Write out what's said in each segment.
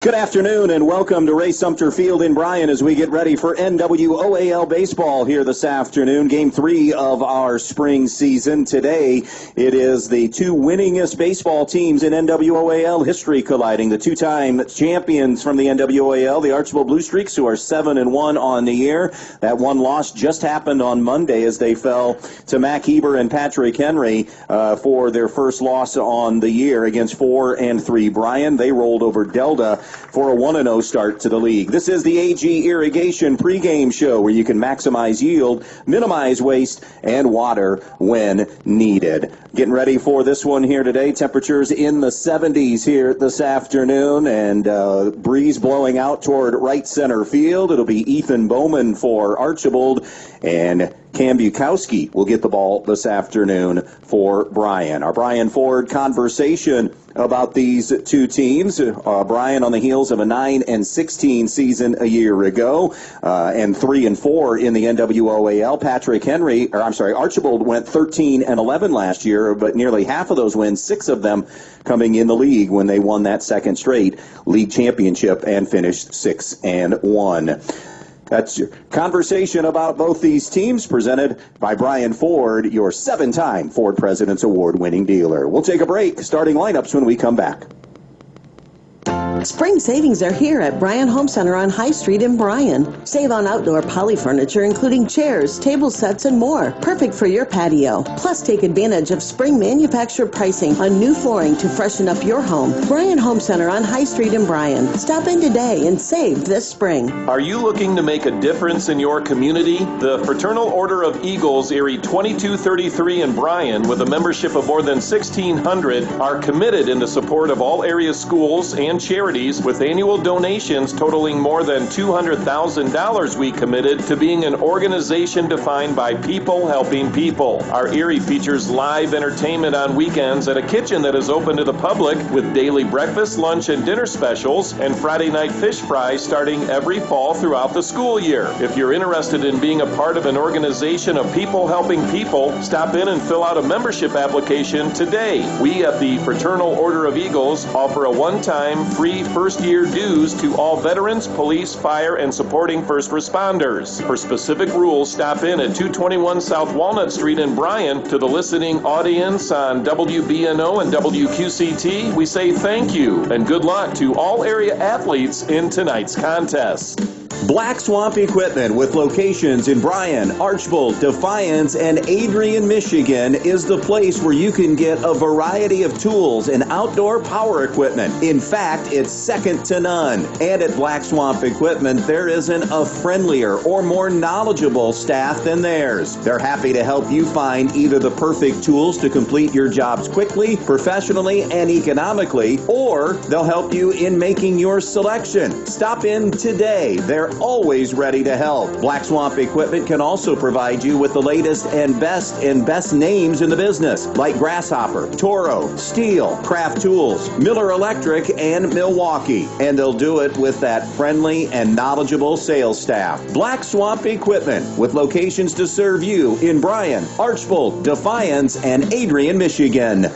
Good afternoon and welcome to Ray Sumter Field in Bryan as we get ready for NWOAL baseball here this afternoon. Game 3 of our spring season. Today it is the two winningest baseball teams in NWOAL history colliding. The two-time champions from the NWOAL, the Archbold Blue Streaks, who are 7-1 on the year. That one loss just happened on Monday as they fell to Mac Heber and Patrick Henry for their first loss on the year against 4-3 Bryan. They rolled over Delta for a 1-0 start to the league. This is the AG Irrigation pregame show where you can maximize yield, minimize waste, and water when needed. Getting ready for this one here today. Temperatures in the 70s here this afternoon, and breeze blowing out toward right center field. It'll be Ethan Bowman for Archbold, and Cam Bukowski will get the ball this afternoon for Bryan. Our Bryan Ford conversation about these two teams. Bryan on the heels of a 9-16 season a year ago, and 3-4 in the NWOAL. Archbold went 13-11 last year, but nearly half of those wins, 6 of them coming in the league when they won that second straight league championship and finished 6-1. That's your conversation about both these teams, presented by Bryan Ford, your 7-time Ford President's Award-winning dealer. We'll take a break, starting lineups when we come back. Spring savings are here at Bryan Home Center on High Street in Bryan. Save on outdoor poly furniture, including chairs, table sets, and more. Perfect for your patio. Plus, take advantage of spring manufacturer pricing on new flooring to freshen up your home. Bryan Home Center on High Street in Bryan. Stop in today and save this spring. Are you looking to make a difference in your community? The Fraternal Order of Eagles, Erie 2233 in Bryan, with a membership of more than 1,600, are committed in the support of all area schools and charities, with annual donations totaling more than $200,000. We committed to being an organization defined by people helping people. Our Erie features live entertainment on weekends at a kitchen that is open to the public, with daily breakfast, lunch, and dinner specials, and Friday night fish fries starting every fall throughout the school year. If you're interested in being a part of an organization of people helping people, stop in and fill out a membership application today. We at the Fraternal Order of Eagles offer a one-time free first-year dues to all veterans, police, fire, and supporting first responders. For specific rules, stop in at 221 South Walnut Street in Bryan. To the listening audience on WBNO and WQCT, we say thank you and good luck to all area athletes in tonight's contest. Black Swamp Equipment, with locations in Bryan, Archbold, Defiance, and Adrian, Michigan, is the place where you can get a variety of tools and outdoor power equipment. In fact, it's second to none. And at Black Swamp Equipment, there isn't a friendlier or more knowledgeable staff than theirs. They're happy to help you find either the perfect tools to complete your jobs quickly, professionally, and economically, or they'll help you in making your selection. Stop in today. They're always ready to help. Black Swamp Equipment can also provide you with the latest and best names in the business, like Grasshopper, Toro, Steel, Craft Tools, Miller Electric, and Milwaukee. And they'll do it with that friendly and knowledgeable sales staff. Black Swamp Equipment, with locations to serve you in Bryan, Archbold, Defiance, and Adrian, Michigan.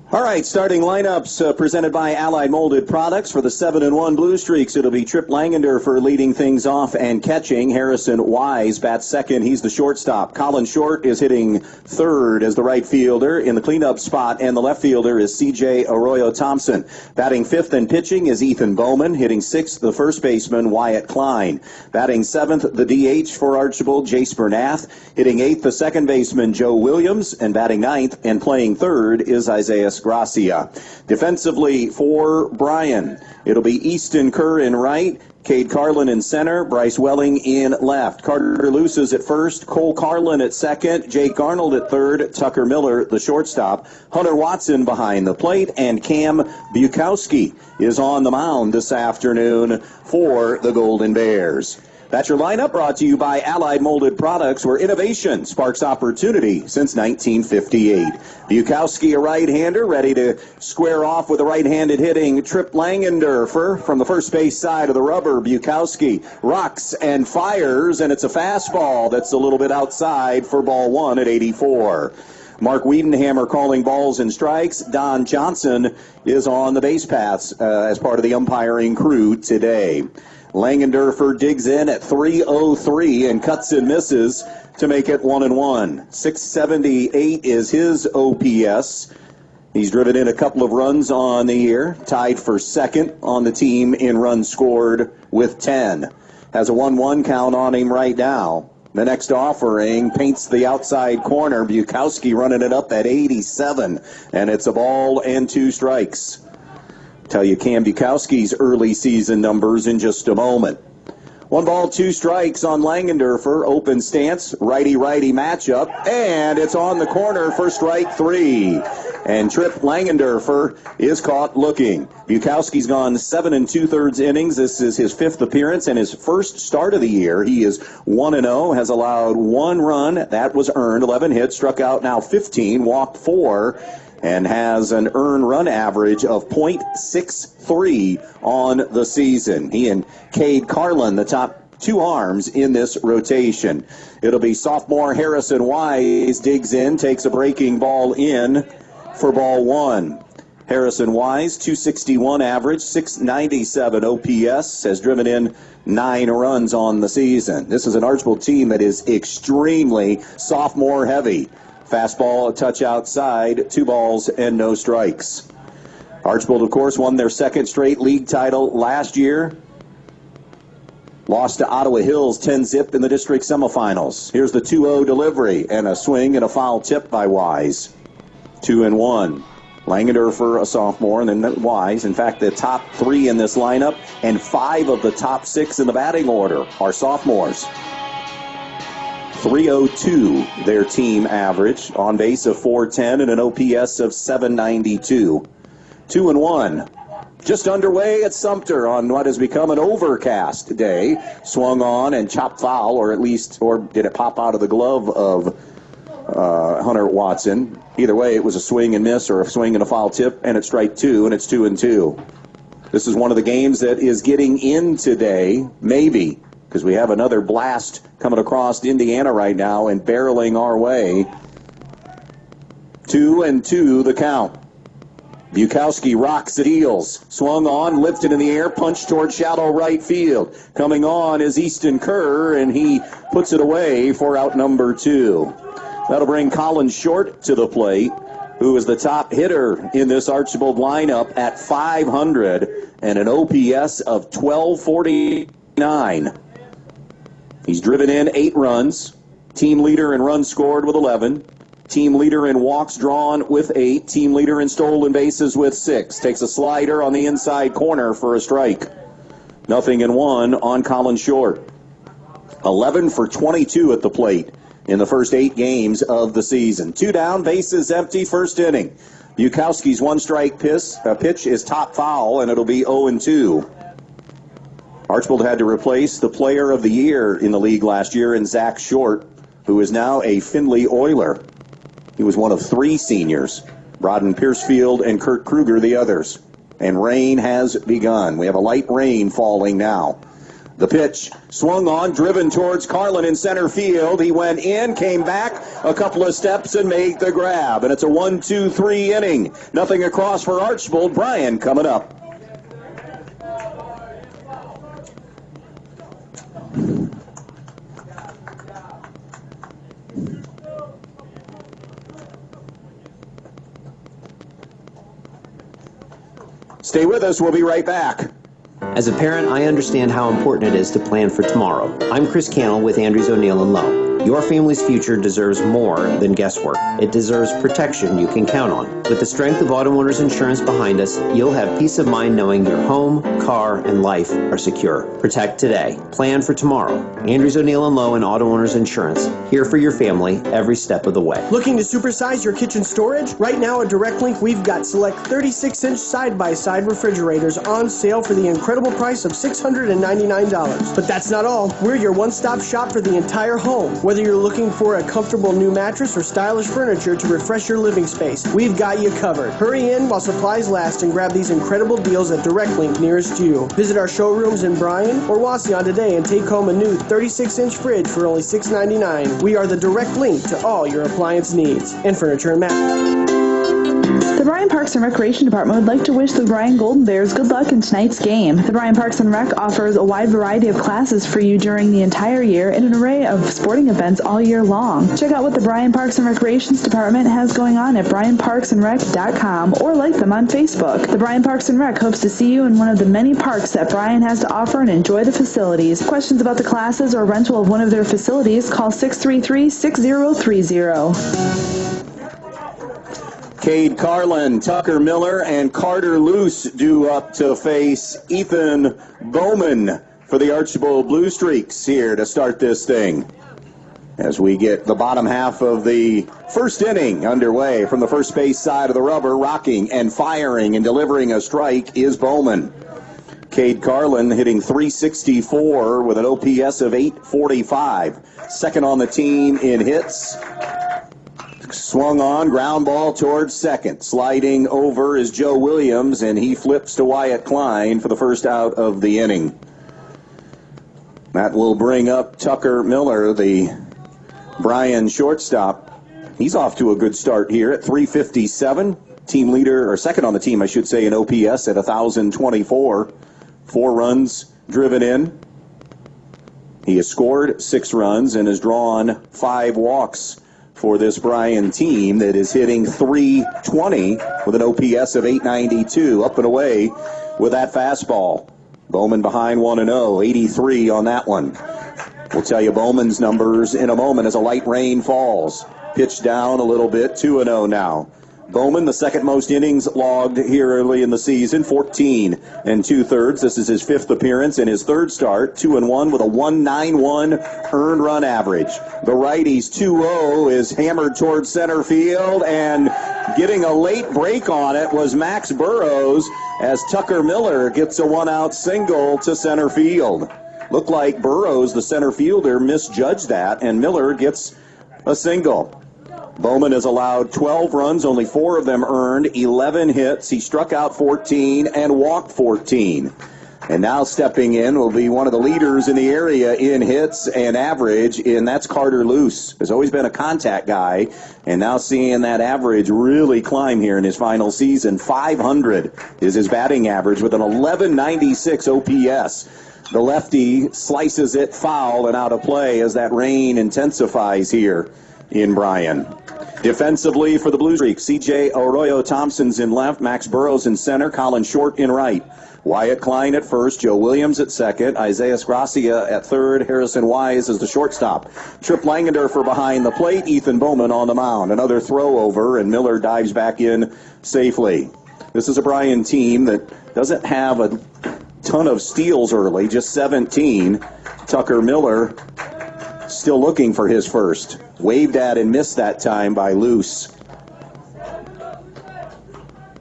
All right, starting lineups presented by Allied Molded Products for the 7-1 Blue Streaks. It'll be Trip Langender for leading things off and catching. Harrison Wise bats second. He's the shortstop. Colin Short is hitting third as the right fielder in the cleanup spot, and the left fielder is C.J. Arroyo Thompson. Batting fifth and pitching is Ethan Bowman. Hitting sixth, the first baseman, Wyatt Klein. Batting seventh, the DH for Archbold, Jace Bernath. Hitting eighth, the second baseman, Joe Williams. And batting ninth and playing third is Isaiah Gracia. Defensively for Bryan, it'll be Easton Kerr in right, Cade Carlin in center, Bryce Welling in left. Carter Luce is at first, Cole Carlin at second, Jake Arnold at third, Tucker Miller, the shortstop, Hunter Watson behind the plate, and Cam Bukowski is on the mound this afternoon for the Golden Bears. That's your lineup, brought to you by Allied Molded Products, where innovation sparks opportunity since 1958. Bukowski, a right-hander, ready to square off with a right-handed hitting Trip Langendorfer from the first base side of the rubber. Bukowski rocks and fires, and it's a fastball that's a little bit outside for ball one at 84. Mark Wiedenhammer calling balls and strikes. Don Johnson is on the base paths as part of the umpiring crew today. Langendorfer digs in at 303 and cuts and misses to make it 1-1. 678 is his OPS. He's driven in a couple of runs on the year, tied for second on the team in runs scored with 10. Has a 1-1 count on him right now. The next offering paints the outside corner. Bukowski running it up at 87, and it's a ball and 2 strikes. Tell you Cam Bukowski's early season numbers in just a moment. 1 ball, 2 strikes on Langendorfer. Open stance, righty-righty matchup, and it's on the corner for strike 3. And Trip Langendorfer is caught looking. Bukowski's gone 7 2/3 innings. This is his 5th appearance and his first start of the year. He is 1-0, has allowed 1 run. That was earned. 11 hits, struck out now 15, walked 4, and has an earned run average of .63 on the season. He and Cade Carlin, the top 2 arms in this rotation. It'll be sophomore Harrison Wise digs in, takes a breaking ball in for ball 1. Harrison Wise, 261 average, 697 OPS, has driven in 9 runs on the season. This is an Archbold team that is extremely sophomore heavy. Fastball, a touch outside, 2 balls and no strikes. Archbold, of course, won their 2nd straight league title last year. Lost to Ottawa Hills 10-zip in the district semifinals. Here's the 2-0 delivery and a swing and a foul tip by Wise. 2-1. Langendorfer, a sophomore, and then Wise. In fact, the top 3 in this lineup and 5 of the top 6 in the batting order are sophomores. 302, their team average, on base of 410 and an OPS of 792. 2-1. Just underway at Sumter on what has become an overcast day. Swung on and chopped foul, or did it pop out of the glove of Hunter Watson? Either way, it was a swing and miss or a swing and a foul tip, and it's strike 2, and it's 2-2. This is one of the games that is getting in today, maybe, because we have another blast coming across Indiana right now and barreling our way. 2-2 the count. Bukowski rocks at Eels. Swung on, lifted in the air, punched toward shallow right field. Coming on is Easton Kerr, and he puts it away for out number 2. That'll bring Colin Short to the plate, who is the top hitter in this Archbold lineup at 500 and an OPS of 1249. He's driven in 8 runs, team leader in runs scored with 11, team leader in walks drawn with 8, team leader in stolen bases with 6. Takes a slider on the inside corner for a strike. 0-1 on Colin Short. 11 for 22 at the plate in the first 8 games of the season. 2 down, bases empty, first inning. Bukowski's 1-strike pitch is top foul, and it'll be 0-2. Archbold had to replace the player of the year in the league last year in Zach Short, who is now a Findlay Oiler. He was one of 3 seniors, Broden Piercefield and Kurt Kruger the others. And rain has begun. We have a light rain falling now. The pitch swung on, driven towards Carlin in center field. He went in, came back a couple of steps and made the grab. And it's a 1-2-3 inning. Nothing across for Archbold. Bryan coming up. Stay with us. We'll be right back. As a parent, I understand how important it is to plan for tomorrow. I'm Chris Cannell with Andrews O'Neill & Lowe. Your family's future deserves more than guesswork. It deserves protection you can count on. With the strength of Auto Owners Insurance behind us, you'll have peace of mind knowing your home, car, and life are secure. Protect today. Plan for tomorrow. Andrews O'Neill & Lowe and Auto Owners Insurance. Here for your family every step of the way. Looking to supersize your kitchen storage? Right now at Direct Link, we've got select 36-inch side-by-side refrigerators on sale for the incredible incredible price of $699. But that's not all. We're your one-stop shop for the entire home. Whether you're looking for a comfortable new mattress or stylish furniture to refresh your living space, we've got you covered. Hurry in while supplies last and grab these incredible deals at Direct Link nearest you. Visit our showrooms in Bryan or Wasion today and take home a new 36-inch fridge for only $699. We are the Direct Link to all your appliance needs and furniture and mattress. The Bryan Parks and Recreation Department would like to wish the Bryan Golden Bears good luck in tonight's game. The Bryan Parks and Rec offers a wide variety of classes for you during the entire year and an array of sporting events all year long. Check out what the Bryan Parks and Recreations Department has going on at bryanparksandrec.com or like them on Facebook. The Bryan Parks and Rec hopes to see you in one of the many parks that Bryan has to offer and enjoy the facilities. Questions about the classes or rental of one of their facilities, call 633-6030. Cade Carlin, Tucker Miller, and Carter Luce due up to face Ethan Bowman for the Archbold Blue Streaks here to start this thing. As we get the bottom half of the first inning underway from the first base side of the rubber, rocking and firing and delivering a strike is Bowman. Cade Carlin hitting .364 with an OPS of .845. Second on the team in hits. Swung on, ground ball towards second. Sliding over is Joe Williams, and he flips to Wyatt Klein for the first out of the inning. That will bring up Tucker Miller, the Bryan shortstop. He's off to a good start here at .357. Team leader, or second on the team, I should say, in OPS at 1,024. 4 runs driven in. He has scored 6 runs and has drawn 5 walks for this Bryan team that is hitting .320 with an OPS of .892. Up and away with that fastball. Bowman behind 1-0, 83 on that one. We'll tell you Bowman's numbers in a moment as a light rain falls. Pitched down a little bit, 2-0 now. Bowman, the second most innings logged here early in the season, 14 2/3. This is his 5th appearance and his 3rd start, 2-1 with a 1.91 earned run average. The righty's 2-0 is hammered towards center field, and getting a late break on it was Max Burrows as Tucker Miller gets a 1-out single to center field. Looked like Burrows, the center fielder, misjudged that, and Miller gets a single. Bowman has allowed 12 runs, only 4 of them earned, 11 hits. He struck out 14 and walked 14. And now stepping in will be one of the leaders in the area in hits and average, and that's Carter Luce. Has always been a contact guy, and now seeing that average really climb here in his final season. .500 is his batting average with an 1196 OPS. The lefty slices it foul and out of play as that rain intensifies here in Bryan. Defensively for the Blue Streaks, C.J. Arroyo Thompson's in left, Max Burrows in center, Colin Short in right. Wyatt Klein at first, Joe Williams at second, Isaias Gracia at third, Harrison Wise as the shortstop. Trip Langendorfer behind the plate, Ethan Bowman on the mound. Another throw over, and Miller dives back in safely. This is a Bryan team that doesn't have a ton of steals early, just 17. Tucker Miller still looking for his first. Waved at and missed that time by Luce.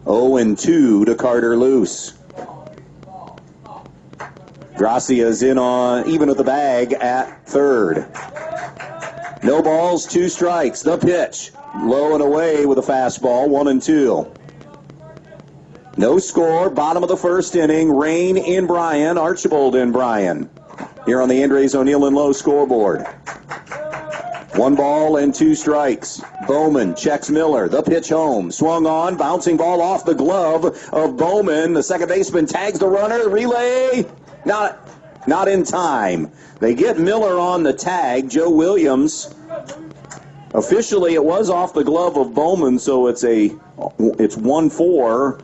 0-2 to Carter Luce. Gracia's in on even with the bag at third. No balls, 2 strikes. The pitch. Low and away with a fastball, 1-2. No score, bottom of the first inning. Rain in Bryan, Archbold in Bryan. Here on the Andres O'Neill and Lowe scoreboard. 1 ball and 2 strikes. Bowman checks Miller. The pitch home. Swung on. Bouncing ball off the glove of Bowman. The second baseman tags the runner. Relay. Not in time. They get Miller on the tag. Joe Williams. Officially, it was off the glove of Bowman, so it's 1-4.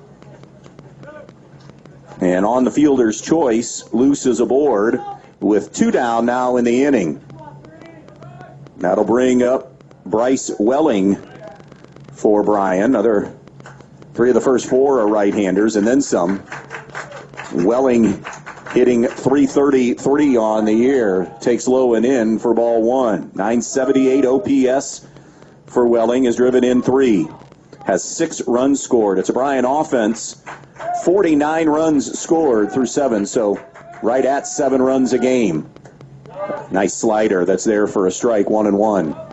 And on the fielder's choice, Luce is aboard with 2 down now in the inning. That'll bring up Bryce Welling for Bryan. Another 3 of the first 4 are right-handers, and then some. Welling hitting .333 on the year. Takes low and in for ball 1. .978 OPS for Welling. Has driven in 3. Has 6 runs scored. It's a Bryan offense 49 runs scored through 7, so right at 7 runs a game. Nice slider that's there for a strike, 1-1.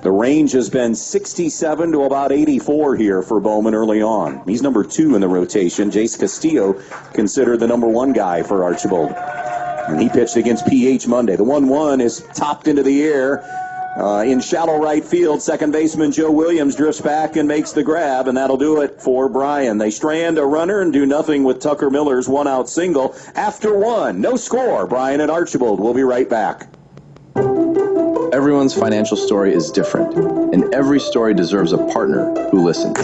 The range has been 67 to about 84 here for Bowman early on. He's number 2 in the rotation. Jace Castillo considered the number 1 guy for Archbold. And he pitched against PH Monday. The 1-1 is topped into the air. In shallow right field, second baseman Joe Williams drifts back and makes the grab, and that'll do it for Bryan. They strand a runner and do nothing with Tucker Miller's 1-out single. After 1, no score. Bryan and Archbold. We'll be right back. Everyone's financial story is different, and every story deserves a partner who listens.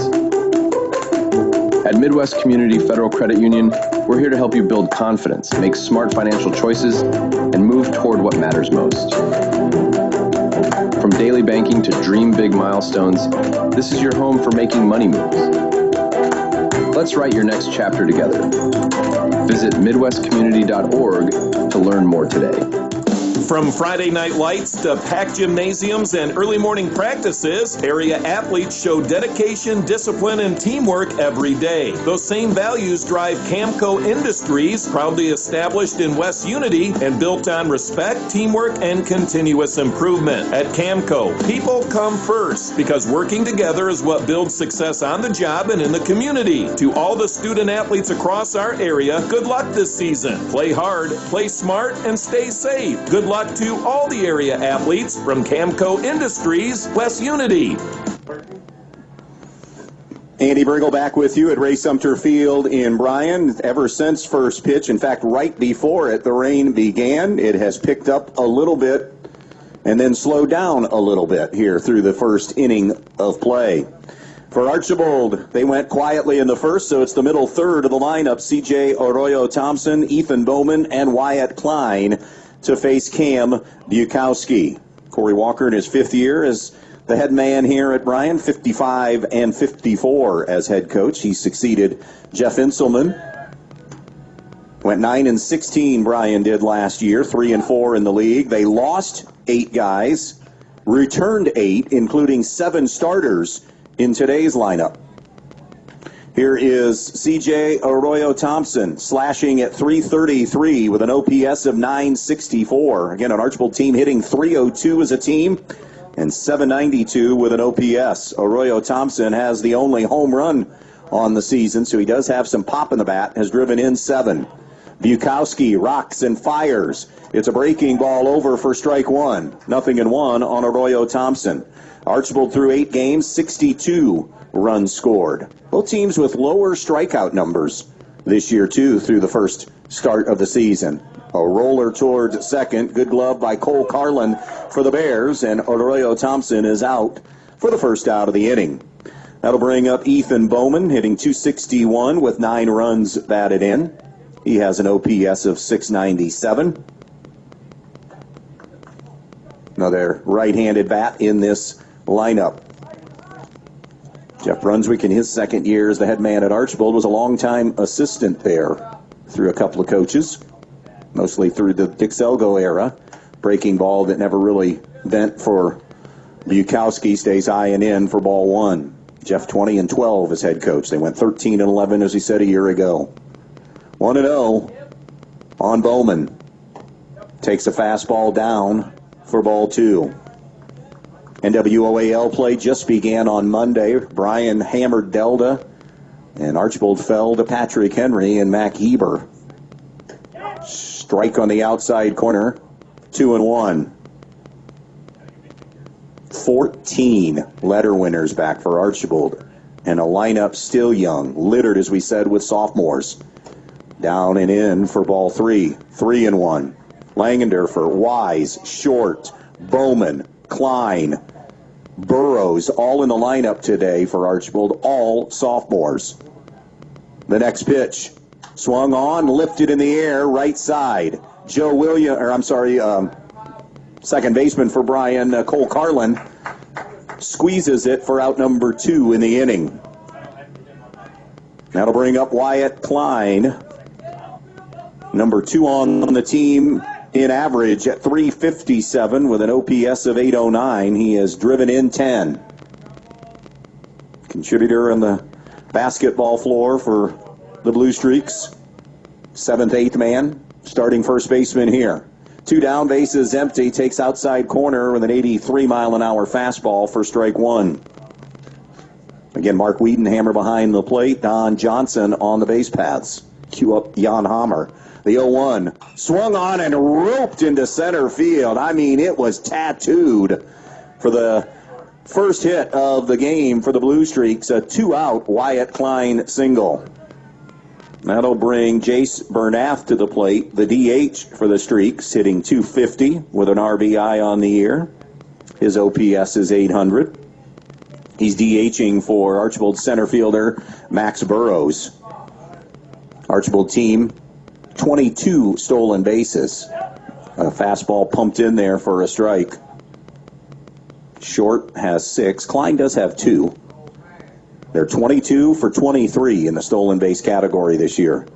At Midwest Community Federal Credit Union, we're here to help you build confidence, make smart financial choices, and move toward what matters most. From daily banking to dream big milestones, this is your home for making money moves. Let's write your next chapter together. Visit MidwestCommunity.org to learn more today. From Friday night lights to packed gymnasiums and early morning practices, area athletes show dedication, discipline, and teamwork every day. Those same values drive Camco Industries, proudly established in West Unity and built on respect, teamwork, and continuous improvement. At Camco, people come first because working together is what builds success on the job and in the community. To all the student athletes across our area, good luck this season. Play hard, play smart, and stay safe. Good luck to all the area athletes from Camco Industries, West Unity. Andy Brigle back with you at Ray Sumter Field in Bryan. Ever since first pitch, in fact, right before it, the rain began. It has picked up a little bit and then slowed down a little bit here through the first inning of play. For Archbold, they went quietly in the first, so it's the middle third of the lineup. C.J. Arroyo Thompson, Ethan Bowman, and Wyatt Klein to face Cam Bukowski. Corey Walker in his 5th year as the head man here at Bryan, 55 and 54 as head coach. He succeeded Jeff Inselman. Went 9-16, Bryan did last year, 3-4 in the league. They lost 8 guys, returned 8, including 7 starters in today's lineup. Here is C.J. Arroyo Thompson slashing at .333 with an OPS of .964. Again, an Archbold team hitting .302 as a team and .792 with an OPS. Arroyo Thompson has the only home run on the season, so he does have some pop in the bat, has driven in 7. Bukowski rocks and fires. It's a breaking ball over for strike 1. 0-1 on Arroyo Thompson. Archbold through 8 games, 62 runs scored. Both teams with lower strikeout numbers this year, too, through the first start of the season. A roller towards second. Good glove by Cole Carlin for the Bears, and Arroyo Thompson is out for the first out of the inning. That'll bring up Ethan Bowman, hitting .261 with 9 runs batted in. He has an OPS of .697. Another right-handed bat in this lineup. Jeff Brunswick, in his 2nd year as the head man at Archbold, was a longtime assistant there through a couple of coaches, mostly through the Dick Selgo era. Breaking ball that never really bent for Bukowski, stays high and in for ball 1. Jeff 20-12 as head coach. They went 13-11, as he said a year ago. 1-0 on Bowman. Takes a fastball down for ball 2. NWOAL play just began on Monday. Bryan hammered Delta, and Archbold fell to Patrick Henry and Mac Heber. Strike on the outside corner, 2-1. 14 letter winners back for Archbold, and a lineup still young, littered, as we said, with sophomores. Down and in for ball 3, 3-1. Langander for Wise, Short, Bowman, Klein, Burrows, all in the lineup today for Archbold, all sophomores. The next pitch, swung on, lifted in the air, right side. Joe Williams, second baseman for Bryan, Cole Carlin, squeezes it for out number 2 in the inning. That'll bring up Wyatt Klein, number 2 on the team in average at .357 with an OPS of .809. He has driven in 10. Contributor on the basketball floor for the Blue Streaks. 7th, 8th man, starting first baseman here. 2 down, bases empty, takes outside corner with an 83-mile-an-hour fastball for strike 1. Again, Mark Wiedenhammer behind the plate, Don Johnson on the base paths. Cue up Jan Hammer. The 0-1 swung on and roped into center field. I mean, it was tattooed for the first hit of the game for the Blue Streaks. A 2-out Wyatt Klein single. That'll bring Jace Bernath to the plate, the DH for the Streaks, hitting .250 with an RBI on the year. His OPS is 800. He's DHing for Archbold center fielder Max Burrows. Archbold team, 22 stolen bases. A fastball pumped in there for a strike. Short has 6. Klein does have 2. They're 22 for 23 in the stolen base category this year.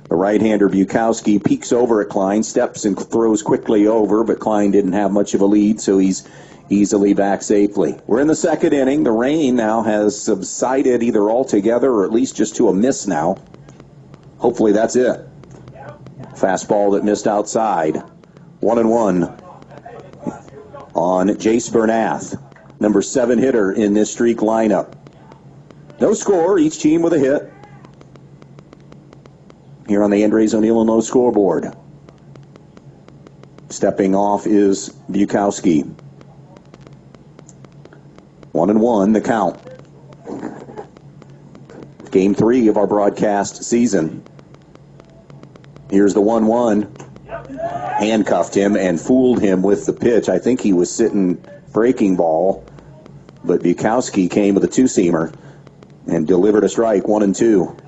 The right-hander Bukowski peeks over at Klein, steps and throws quickly over, but Klein didn't have much of a lead, so he's easily back safely. We're in the second inning. The rain now has subsided either altogether or at least just to a miss now. Hopefully that's it. Fastball that missed outside. 1-1 on Jace Bernath, number 7 hitter in this Streak lineup. No score, each team with a hit. Here on the Andres O'Neill No scoreboard. Stepping off is Bukowski. 1-1 the count. Game 3 of our broadcast season. Here's the 1-1. Handcuffed him and fooled him with the pitch. I think he was sitting breaking ball, but Bukowski came with a 2-seamer and delivered a strike. 1-2.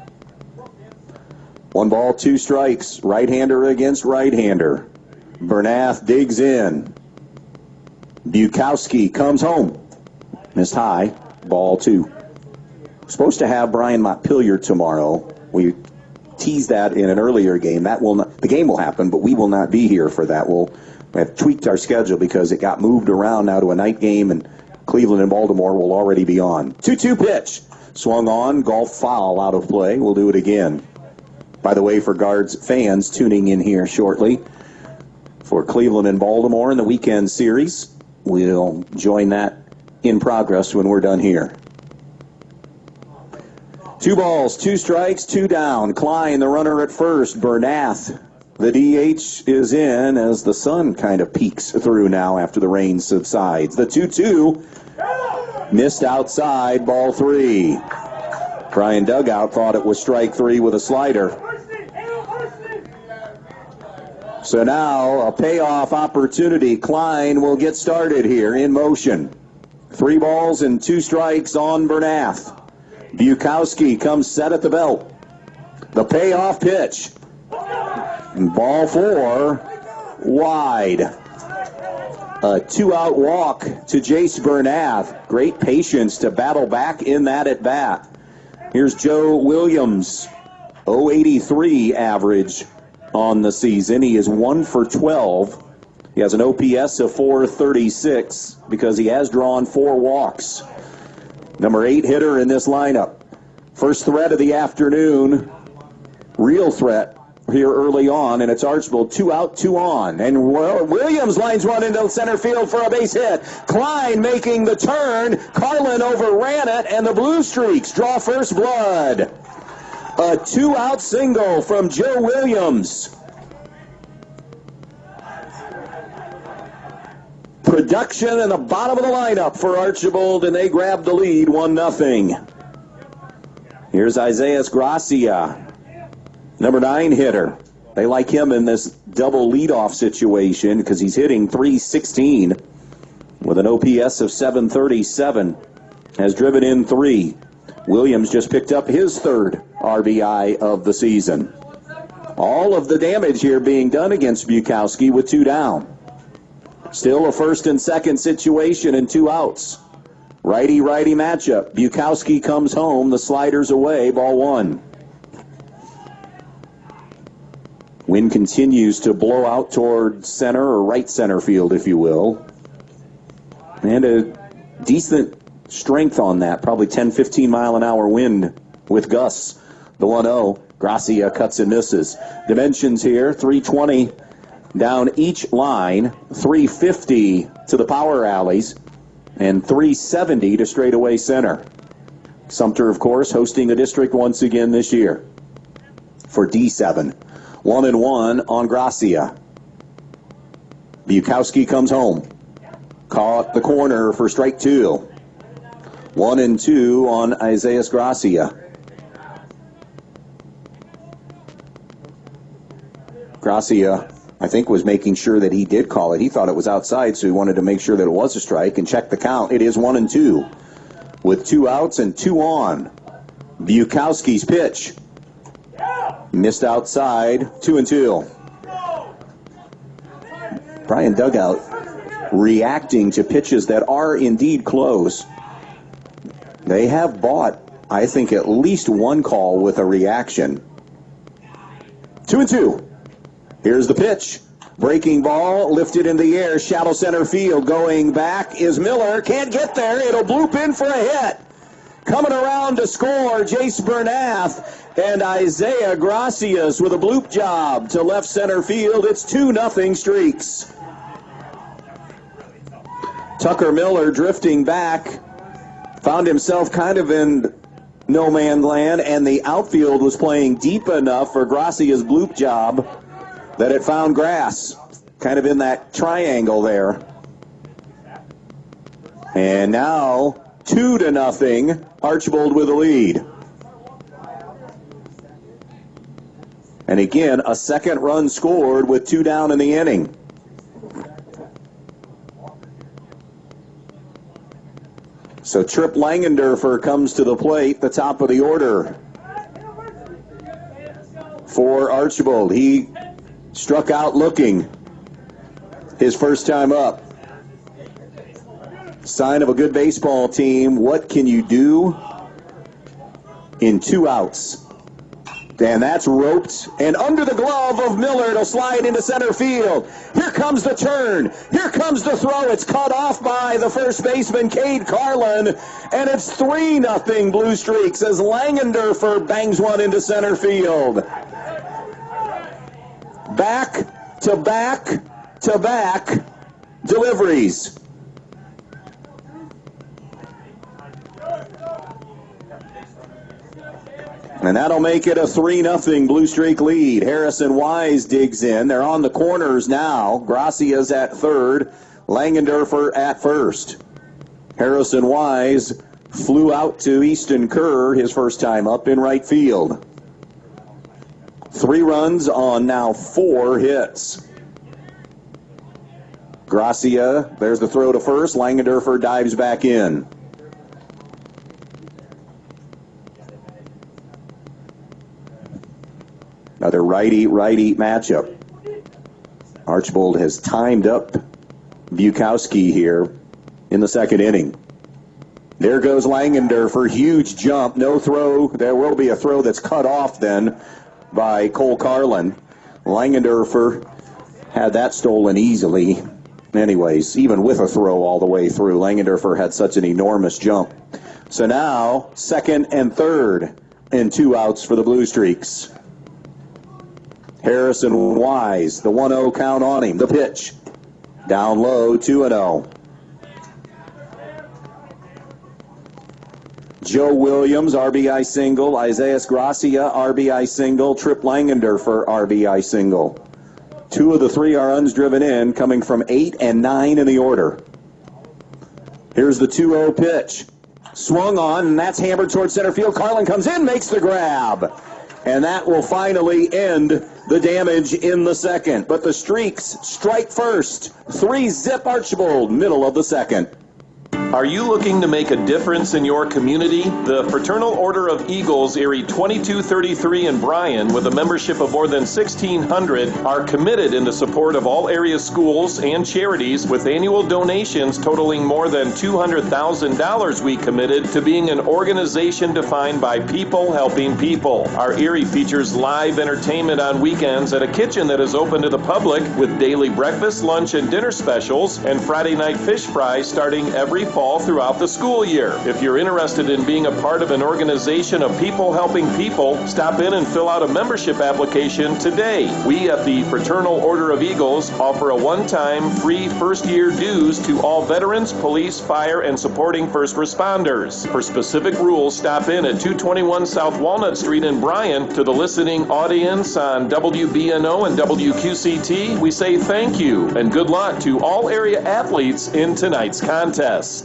1 ball, 2 strikes. Right-hander against right-hander. Bernath digs in. Bukowski comes home. Missed high. Ball 2. Supposed to have Bryan Montpelier tomorrow. We teased that in an earlier game. That will not, the game will happen, but we will not be here for that. We have tweaked our schedule because it got moved around now to a night game, and Cleveland and Baltimore will already be on. 2-2 pitch. Swung on, golf foul out of play. We'll do it again. By the way, for Guards fans tuning in here shortly, for Cleveland and Baltimore in the weekend series, we'll join that in progress when we're done here. 2 balls, 2 strikes, 2 down. Klein, the runner at first. Bernath, the DH, is in as the sun kind of peeks through now after the rain subsides. The 2-2 missed outside, ball 3. Bryan dugout thought it was strike 3 with a slider. So now a payoff opportunity. Klein will get started here in motion. 3 balls and 2 strikes on Bernath. Bukowski comes set at the belt. The payoff pitch. Ball 4, wide. A 2-out walk to Jace Bernath. Great patience to battle back in that at bat. Here's Joe Williams. 0.83 average on the season. He is 1 for 12. He has an OPS of 436 because he has drawn 4 walks. Number 8 hitter in this lineup. First threat of the afternoon. Real threat here early on, and it's Archbold. 2 out, 2 on. And Williams lines one into center field for a base hit. Klein making the turn. Carlin overran it, and the Blue Streaks draw first blood. A 2-out single from Joe Williams. Production in the bottom of the lineup for Archbold, and they grab the lead 1-0. Here's Isaias Gracia, number 9 hitter. They like him in this double leadoff situation because he's hitting .316 with an OPS of 737. Has driven in 3. Williams just picked up his 3rd RBI of the season. All of the damage here being done against Bukowski with 2 down. Still a first and second situation and 2 outs. Righty-righty matchup. Bukowski comes home. The slider's away. Ball 1. Wind continues to blow out toward center or right center field, if you will. And a decent strength on that. Probably 10, 15 mile an hour wind with gusts. The 1-0. Gracia cuts and misses. Dimensions here, 320 down each line, 350 to the power alleys, and 370 to straightaway center. Sumter, of course, hosting the district once again this year for D7. 1-1 on Gracia. Bukowski comes home. Caught the corner for strike 2. 1-2 on Isaiah Gracia. Gracia, I think, was making sure that he did call it. He thought it was outside, so he wanted to make sure that it was a strike and check the count. It is 1-2 with 2 outs and 2 on. Bukowski's pitch. Missed outside, 2-2. Bryan dugout reacting to pitches that are indeed close. They have bought, I think, at least one call with a reaction. 2-2. Here's the pitch. Breaking ball, lifted in the air, shallow center field. Going back is Miller. Can't get there. It'll bloop in for a hit. Coming around to score, Jace Bernath. And Isaiah Gracias with a bloop job to left center field. It's 2-0 Streaks. Tucker Miller drifting back. Found himself kind of in no man's land, and the outfield was playing deep enough for Gracia's bloop job that it found grass, kind of in that triangle there. And now 2-0, Archbold with the lead. And again, a second run scored with 2 down in the inning. So Trip Langendorfer comes to the plate, the top of the order for Archbold. He struck out looking his first time up. Sign of a good baseball team. What can you do in 2 outs? And that's roped, and under the glove of Miller, it'll slide into center field. Here comes the turn. Here comes the throw. It's cut off by the first baseman, Cade Carlin, and it's 3-0 Blue Streaks as Langendorfer bangs one into center field. Back to back to back deliveries. And that'll make it a 3-0 Blue Streak lead. Harrison Wise digs in. They're on the corners now. Gracia's at third. Langendorfer at first. Harrison Wise flew out to Easton Kerr his first time up in right field. 3 runs on now 4 hits. Gracia, there's the throw to first. Langendorfer dives back in. Another righty-righty matchup. Archbold has timed up Bukowski here in the second inning. There goes Langendorfer, huge jump, no throw. There will be a throw that's cut off then by Cole Carlin. Langendorfer had that stolen easily. Anyways, even with a throw all the way through, Langendorfer had such an enormous jump. So now, second and third, and 2 outs for the Blue Streaks. Harrison Wise, the 1-0 count on him. The pitch. Down low, 2-0. Joe Williams, RBI single. Isaiah Gracia, RBI single. Trip Langendorfer, RBI single. 2 of the 3 are runs driven in, coming from 8 and 9 in the order. Here's the 2-0 pitch. Swung on, and that's hammered towards center field. Carlin comes in, makes the grab. And that will finally end the damage in the second. But the Streaks strike first. 3-0 Archbold, middle of the second. Are you looking to make a difference in your community? The Fraternal Order of Eagles, Erie 2233 in Bryan, with a membership of more than 1,600, are committed in the support of all area schools and charities, with annual donations totaling more than $200,000. We committed to being an organization defined by people helping people. Our Erie features live entertainment on weekends at a kitchen that is open to the public, with daily breakfast, lunch, and dinner specials, and Friday night fish fries starting every fall throughout the school year. If you're interested in being a part of an organization of people helping people, stop in and fill out a membership application today. We at the Fraternal Order of Eagles offer a one-time free first-year dues to all veterans, police, fire, and supporting first responders. For specific rules, stop in at 221 South Walnut Street in Bryan. To the listening audience on WBNO and WQCT, we say thank you and good luck to all area athletes in tonight's contest.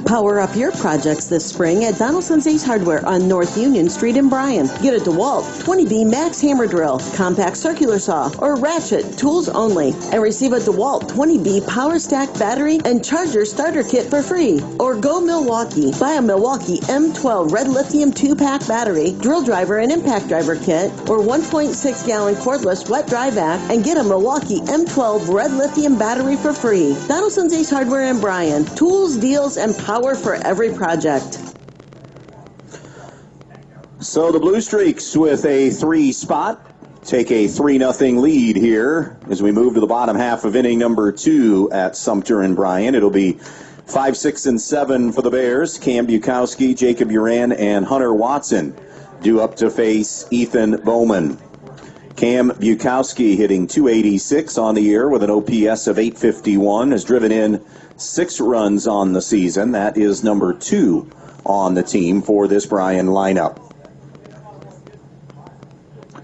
Power up your projects this spring at Donaldson's Ace Hardware on North Union Street in Bryan. Get a DeWalt 20B Max Hammer Drill, Compact Circular Saw, or Ratchet, tools only, and receive a DeWalt 20B Power Stack Battery and Charger Starter Kit for free. Or go Milwaukee, buy a Milwaukee M12 Red Lithium 2-pack battery, drill driver and impact driver kit, or 1.6-gallon cordless wet dry vac, and get a Milwaukee M12 Red Lithium battery for free. Donaldson's Ace Hardware in Bryan. Tools, deals, and power for every project. So the Blue Streaks with a 3 spot take a 3-0 lead here as we move to the bottom half of inning number 2 at Sumter and Bryan. It'll be 5, 6, and 7 for the Bears. Cam Bukowski, Jacob Uran, and Hunter Watson due up to face Ethan Bowman. Cam Bukowski hitting .286 on the year with an OPS of .851, has driven in 6 runs on the season. That is number 2 on the team for this Bryan lineup.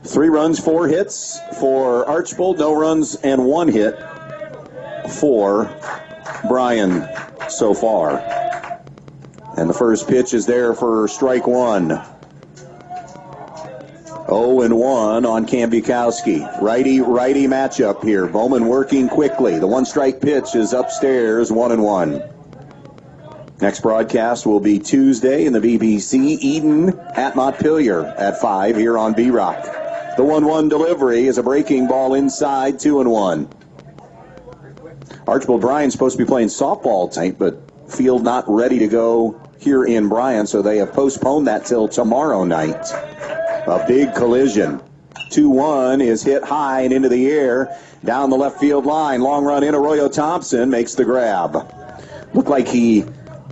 3 runs, 4 hits for Archbold, no runs and 1 hit for Bryan so far. And the first pitch is there for strike 1. 0-1 on Cam Bukowski. Righty-righty matchup here. Bowman working quickly. The 1-strike pitch is upstairs, 1-1. Next broadcast will be Tuesday in the BBC. Eden at Montpelier at 5 here on B-Rock. The 1-1 delivery is a breaking ball inside, 2-1. Archbold Bryan's supposed to be playing softball tonight, but field not ready to go here in Bryan, so they have postponed that till tomorrow night. A big collision. 2-1 is hit high and into the air down the left field line. Long run in. Arroyo Thompson makes the grab. Looked like he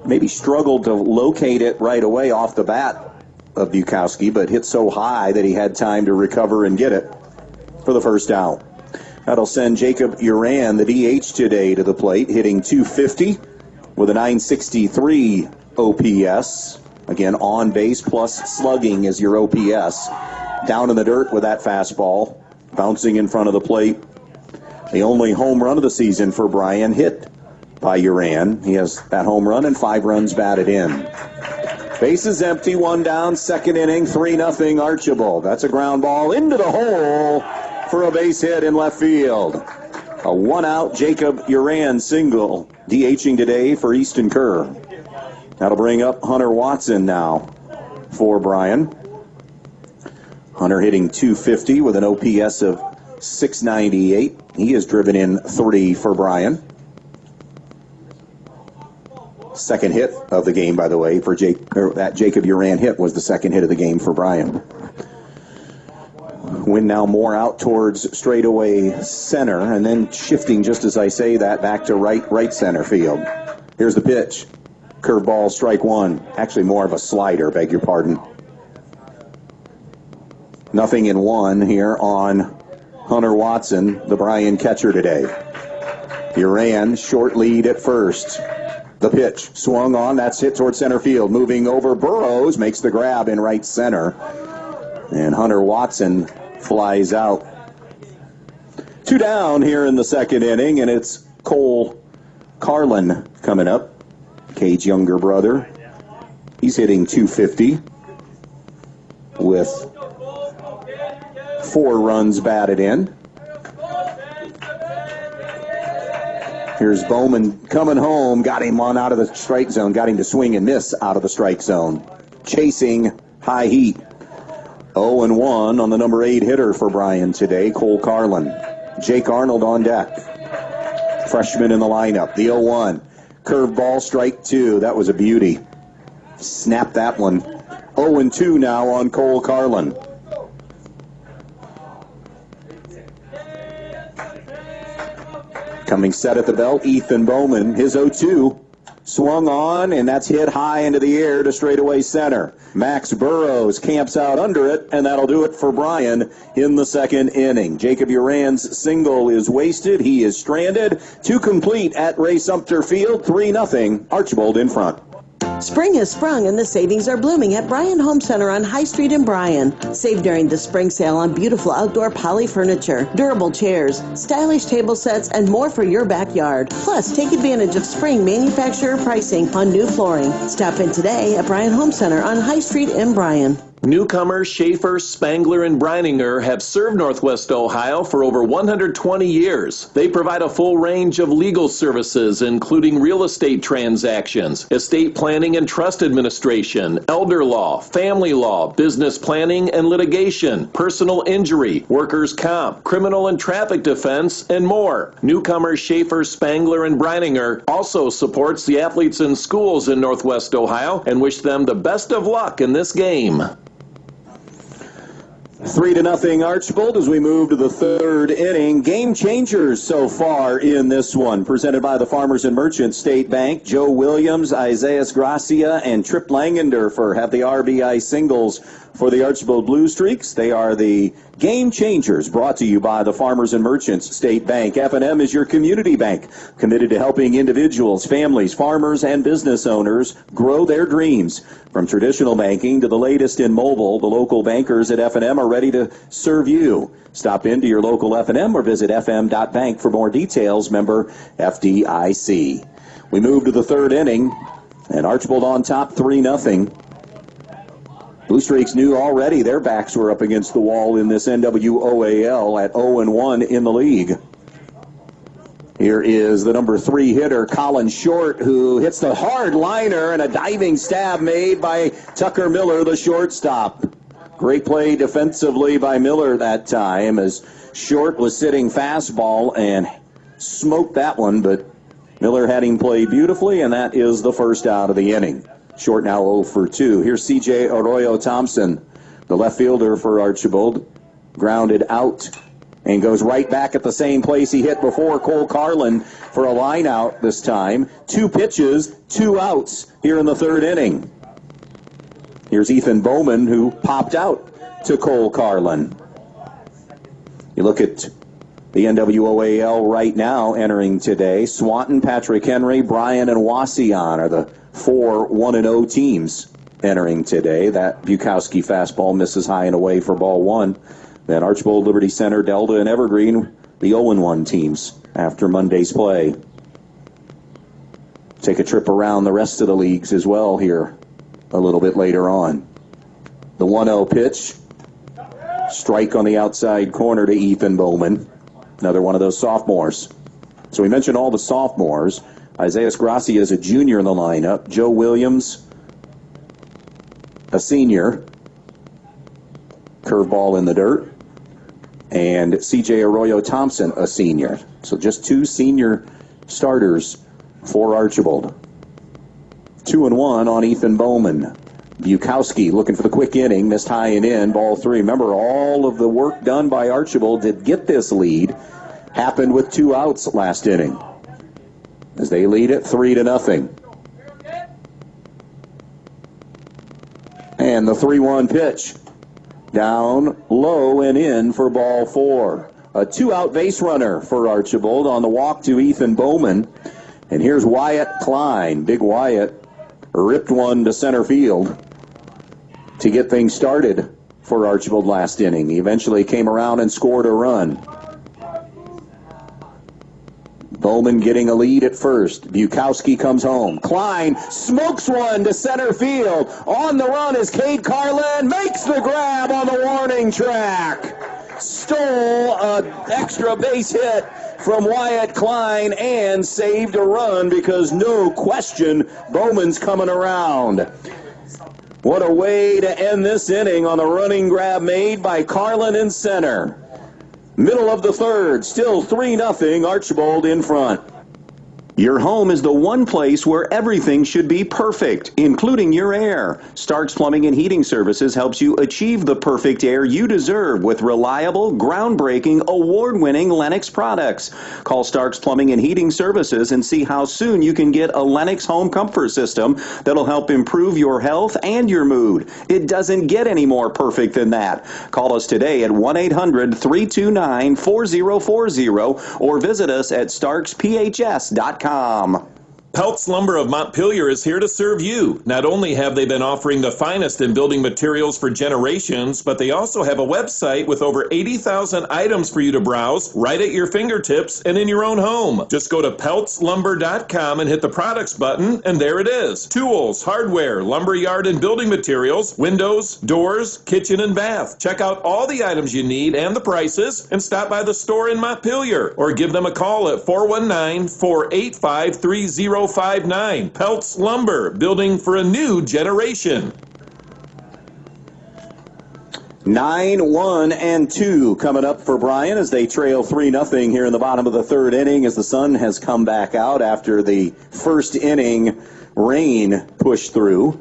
maybe struggled to locate it right away off the bat of Bukowski, but hit so high that he had time to recover and get it for the first out. That'll send Jacob Uran, the DH today, to the plate, hitting .250 with a .963 OPS. Again, on base plus slugging is your OPS. Down in the dirt with that fastball, bouncing in front of the plate. The only home run of the season for Bryan, hit by Uran. He has that home run and 5 runs batted in. Bases empty, 1 down, second inning, 3-0 Archbold. That's a ground ball into the hole for a base hit in left field. A 1-out Jacob Uran single, DHing today for Easton Kerr. That'll bring up Hunter Watson now for Bryan. Hunter hitting .250 with an OPS of .698. He has driven in 3 for Bryan. Second hit of the game, by the way, for that Jacob Uran hit was the second hit of the game for Bryan. Wind now more out towards straightaway center, and then shifting, just as I say that, back to right center field. Here's the pitch. Curveball, strike 1. Actually more of a slider, beg your pardon. 0-1 here on Hunter Watson, the Bryan catcher today. Uran, short lead at first. The pitch, swung on, that's hit towards center field. Moving over, Burrows makes the grab in right center. And Hunter Watson flies out. 2 down here in the second inning, and it's Cole Carlin coming up. Cade's younger brother. He's hitting .250 with 4 runs batted in. Here's Bowman coming home, got him on out of the strike zone, got him to swing and miss out of the strike zone. Chasing high heat. 0-1 on the number 8 hitter for Bryan today, Cole Carlin. Jake Arnold on deck. Freshman in the lineup. The 0-1. Curveball, strike 2. That was a beauty. Snap that one. 0-2 now on Cole Carlin. Coming set at the belt, Ethan Bowman. His 0-2 Swung on, and that's hit high into the air to straightaway center. Max Burrows camps out under it, and that'll do it for Bryan in the second inning. Jacob Uran's single is wasted. He is stranded. 2 complete at Ray Sumter Field. 3-0. Archbold in front. Spring has sprung and the savings are blooming at Bryan Home Center on High Street in Bryan. Save during the spring sale on beautiful outdoor poly furniture, durable chairs, stylish table sets, and more for your backyard. Plus, take advantage of spring manufacturer pricing on new flooring. Stop in today at Bryan Home Center on High Street in Bryan. Newcomers Schaefer, Spangler, and Brininger have served Northwest Ohio for over 120 years. They provide a full range of legal services, including real estate transactions, estate planning and trust administration, elder law, family law, business planning and litigation, personal injury, workers' comp, criminal and traffic defense, and more. Newcomers Schaefer, Spangler, and Brininger also supports the athletes in schools in Northwest Ohio and wish them the best of luck in this game. 3-0 Archbold as we move to the third inning. Game changers so far in this one. Presented by the Farmers and Merchants State Bank. Joe Williams, Isaiah Gracia, and Trip Langendorfer have the RBI singles for the Archbold Blue Streaks. They are the game changers, brought to you by the Farmers and Merchants State Bank. F&M is your community bank, committed to helping individuals, families, farmers, and business owners grow their dreams. From traditional banking to the latest in mobile, the local bankers at F&M are ready to serve you. Stop into your local F&M or visit fm.bank for more details. Member FDIC. We move to the third inning, and Archbold on top 3-0. Blue Streaks knew already their backs were up against the wall in this NWOAL at 0-1 in the league. Here is the number 3 hitter, Colin Short, who hits the hard liner and a diving stab made by Tucker Miller, the shortstop. Great play defensively by Miller that time as Short was sitting fastball and smoked that one, but Miller had him play beautifully, and that is the first out of the inning. Short now 0 for 2. Here's C.J. Arroyo Thompson, the left fielder for Archbold. Grounded out and goes right back at the same place he hit before. Cole Carlin for a line out this time. 2 pitches, 2 outs here in the third inning. Here's Ethan Bowman, who popped out to Cole Carlin. You look at the NWOAL right now entering today. Swanton, Patrick Henry, Bryan, and Wasion are the 4 1-0 teams entering today. That Bukowski fastball misses high and away for ball 1. Then Archbold, Liberty Center, Delta, and Evergreen, the 0-1 teams after Monday's play. Take a trip around the rest of the leagues as well here a little bit later on. The 1-0 pitch. Strike on the outside corner to Ethan Bowman. Another one of those sophomores. So we mentioned all the sophomores. Isaiah Gracia is a junior in the lineup. Joe Williams, a senior. Curveball in the dirt. And C.J. Arroyo Thompson, a senior. So just 2 senior starters for Archbold. 2-1 on Ethan Bowman. Bukowski looking for the quick inning, missed high and in, ball 3. Remember, all of the work done by Archbold to get this lead happened with 2 outs last inning, as they lead it 3-0. And the 3-1 pitch. Down low and in for ball 4. A 2-out base runner for Archbold on the walk to Ethan Bowman. And here's Wyatt Klein. Big Wyatt ripped one to center field to get things started for Archbold last inning. He eventually came around and scored a run. Bowman getting a lead at first. Bukowski comes home. Klein smokes one to center field. On the run is Cade Carlin. Makes the grab on the warning track. Stole an extra base hit from Wyatt Klein and saved a run because no question Bowman's coming around. What a way to end this inning on the running grab made by Carlin in center. Middle of the third, still 3-0, Archbold in front. Your home is the one place where everything should be perfect, including your air. Stark's Plumbing and Heating Services helps you achieve the perfect air you deserve with reliable, groundbreaking, award-winning Lennox products. Call Stark's Plumbing and Heating Services and see how soon you can get a Lennox home comfort system that'll help improve your health and your mood. It doesn't get any more perfect than that. Call us today at 1-800-329-4040 or visit us at starksphs.com. Peltz Lumber of Montpelier is here to serve you. Not only have they been offering the finest in building materials for generations, but they also have a website with over 80,000 items for you to browse right at your fingertips and in your own home. Just go to peltzlumber.com and hit the products button, and there it is. Tools, hardware, lumberyard and building materials, windows, doors, kitchen and bath. Check out all the items you need and the prices, and stop by the store in Montpelier or give them a call at 419-485-3059. Peltz Lumber, building for a new generation. 9-1-2 coming up for Bryan as they trail 3-0 here in the bottom of the third inning as the sun has come back out after the first inning rain pushed through.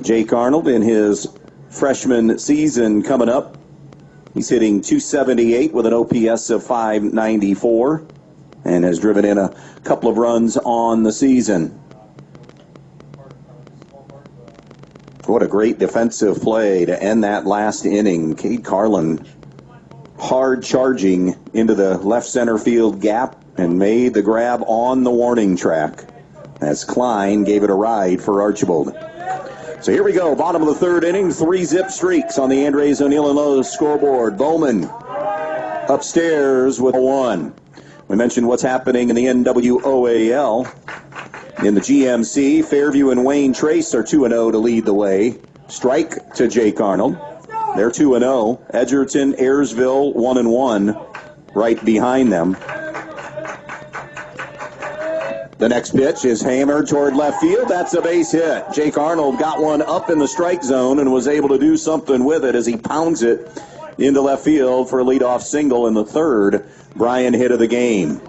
Jake Arnold in his freshman season coming up. He's hitting .278 with an OPS of .594 and has driven in a couple of runs on the season. What a great defensive play to end that last inning. Cade Carlin hard charging into the left center field gap and made the grab on the warning track as Klein gave it a ride for Archbold. So here we go, bottom of the third inning, 3-zip streaks on the Andres O'Neill and Lowe scoreboard. Bowman upstairs with a 1. We mentioned what's happening in the NWOAL. In the GMC, Fairview and Wayne Trace are 2-0 to lead the way. Strike to Jake Arnold. They're 2-0. Edgerton, Ayersville, 1-1 right behind them. The next pitch is hammered toward left field. That's a base hit. Jake Arnold got one up in the strike zone and was able to do something with it as he pounds it into left field for a leadoff single in the third Bryan hit of the game.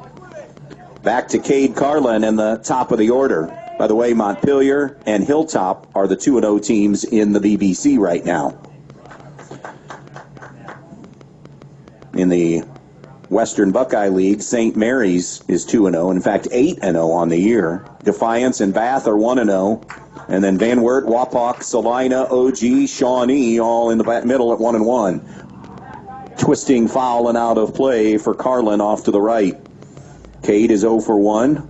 Back to Cade Carlin in the top of the order. By the way, Montpelier and Hilltop are the 2-0 teams in the BBC right now. In the Western Buckeye League, St. Mary's is 2-0. In fact, 8-0 on the year. Defiance and Bath are 1-0. And then Van Wert, Wapak, Salina, OG, Shawnee all in the middle at 1-1. Twisting foul and out of play for Carlin off to the right. Cade is 0 for 1.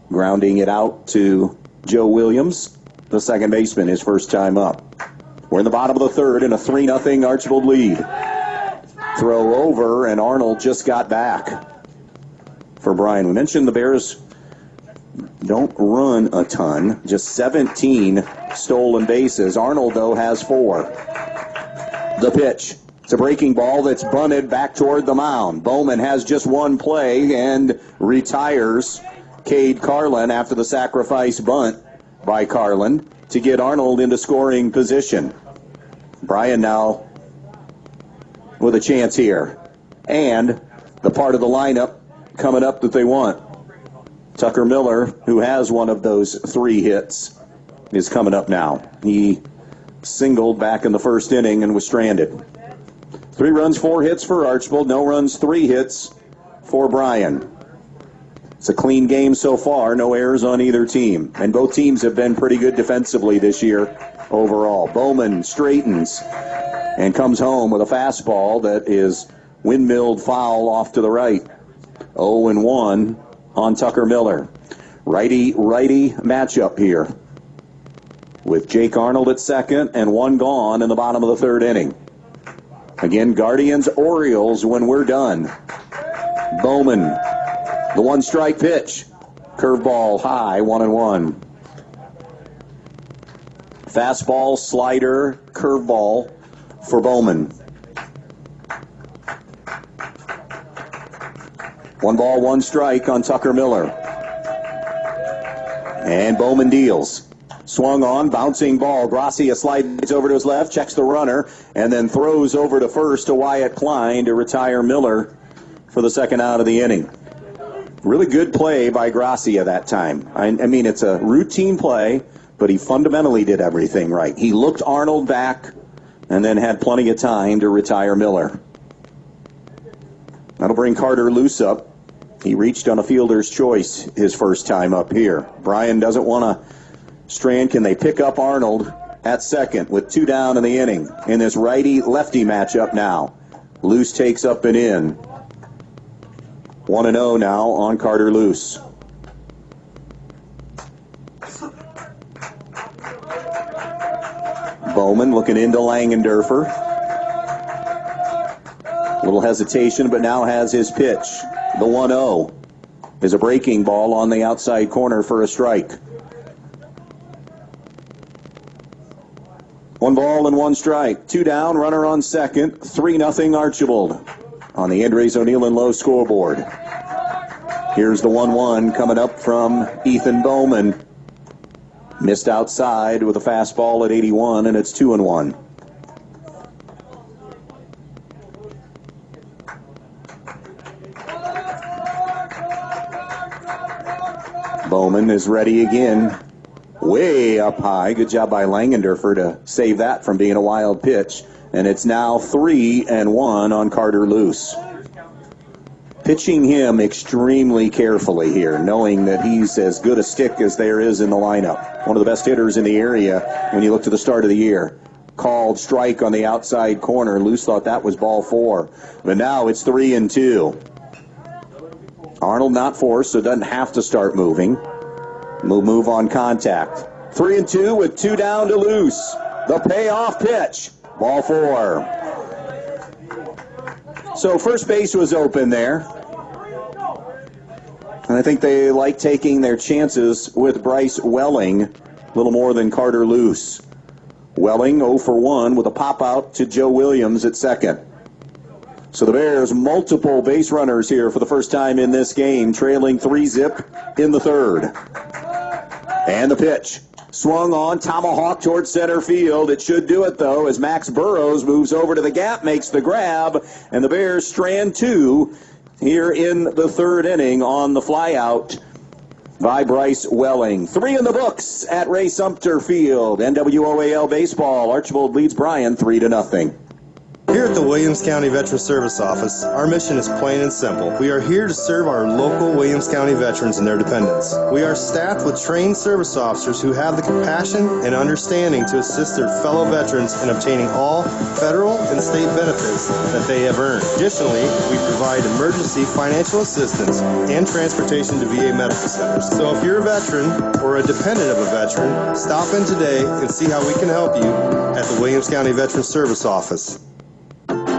Grounding it out to Joe Williams, the second baseman, his first time up. We're in the bottom of the third in a 3-0 Archbold lead. Throw over, and Arnold just got back for Bryan. We mentioned the Bears don't run a ton, just 17 stolen bases. Arnold, though, has 4. The pitch. It's a breaking ball that's bunted back toward the mound. Bowman has just one play and retires Cade Carlin after the sacrifice bunt by Carlin to get Arnold into scoring position. Bryan now with a chance here. And the part of the lineup coming up that they want. Tucker Miller, who has one of those 3 hits, is coming up now. He singled back in the first inning and was stranded. 3 runs, 4 hits for Archbold. No runs, 3 hits for Bryan. It's a clean game so far. No errors on either team. And both teams have been pretty good defensively this year overall. Bowman straightens and comes home with a fastball that is windmilled foul off to the right. 0-1 on Tucker Miller. Righty-righty matchup here with Jake Arnold at second and 1 gone in the bottom of the third inning. Again, Guardians-Orioles when we're done. Bowman, the 1-strike pitch. Curveball high, 1-1. Fastball, slider, curveball for Bowman. 1 ball, 1 strike on Tucker Miller. And Bowman deals. Swung on, bouncing ball. Gracia slides over to his left, checks the runner, and then throws over to first to Wyatt Klein to retire Miller for the second out of the inning. Really good play by Gracia that time. I mean, it's a routine play, but he fundamentally did everything right. He looked Arnold back and then had plenty of time to retire Miller. That'll bring Carter Luce up. He reached on a fielder's choice his first time up here. Bryan doesn't want to strand. Can they pick up Arnold at second with 2 down in the inning in this righty-lefty matchup now? Luce takes up and in. 1-0 now on Carter Luce. Bowman looking into Langendorfer. A little hesitation, but now has his pitch. The 1-0 is a breaking ball on the outside corner for a strike. 1 ball and 1 strike. 2 down, runner on second. 3-0 Archbold on the Andres O'Neill and Low scoreboard. Here's the 1-1 coming up from Ethan Bowman. Missed outside with a fastball at 81, and it's 2-1. Bowman is ready again. Way up high. Good job by Langendorfer to save that from being a wild pitch. And it's now 3-1 on Carter Luce. Pitching him extremely carefully here, knowing that he's as good a stick as there is in the lineup. One of the best hitters in the area when you look to the start of the year. Called strike on the outside corner. Luce thought that was ball 4. But now it's 3-2. Arnold not forced, so doesn't have to start moving. Move on contact. 3-2 with 2 down to Luce. The payoff pitch. Ball 4. So first base was open there. And I think they like taking their chances with Bryce Welling, a little more than Carter Luce. Welling 0 for 1 with a pop out to Joe Williams at second. So the Bears, multiple base runners here for the first time in this game, trailing 3-zip in the third. And the pitch. Swung on, tomahawk towards center field. It should do it, though, as Max Burrows moves over to the gap, makes the grab, and the Bears strand 2 here in the third inning on the flyout by Bryce Welling. 3 in the books at Ray Sumter Field. NWOAL Baseball. Archbold leads Bryan 3-0. Here at the Williams County Veteran Service Office, our mission is plain and simple. We are here to serve our local Williams County veterans and their dependents. We are staffed with trained service officers who have the compassion and understanding to assist their fellow veterans in obtaining all federal and state benefits that they have earned. Additionally, we provide emergency financial assistance and transportation to VA medical centers. So if you're a veteran or a dependent of a veteran, stop in today and see how we can help you at the Williams County Veteran Service Office.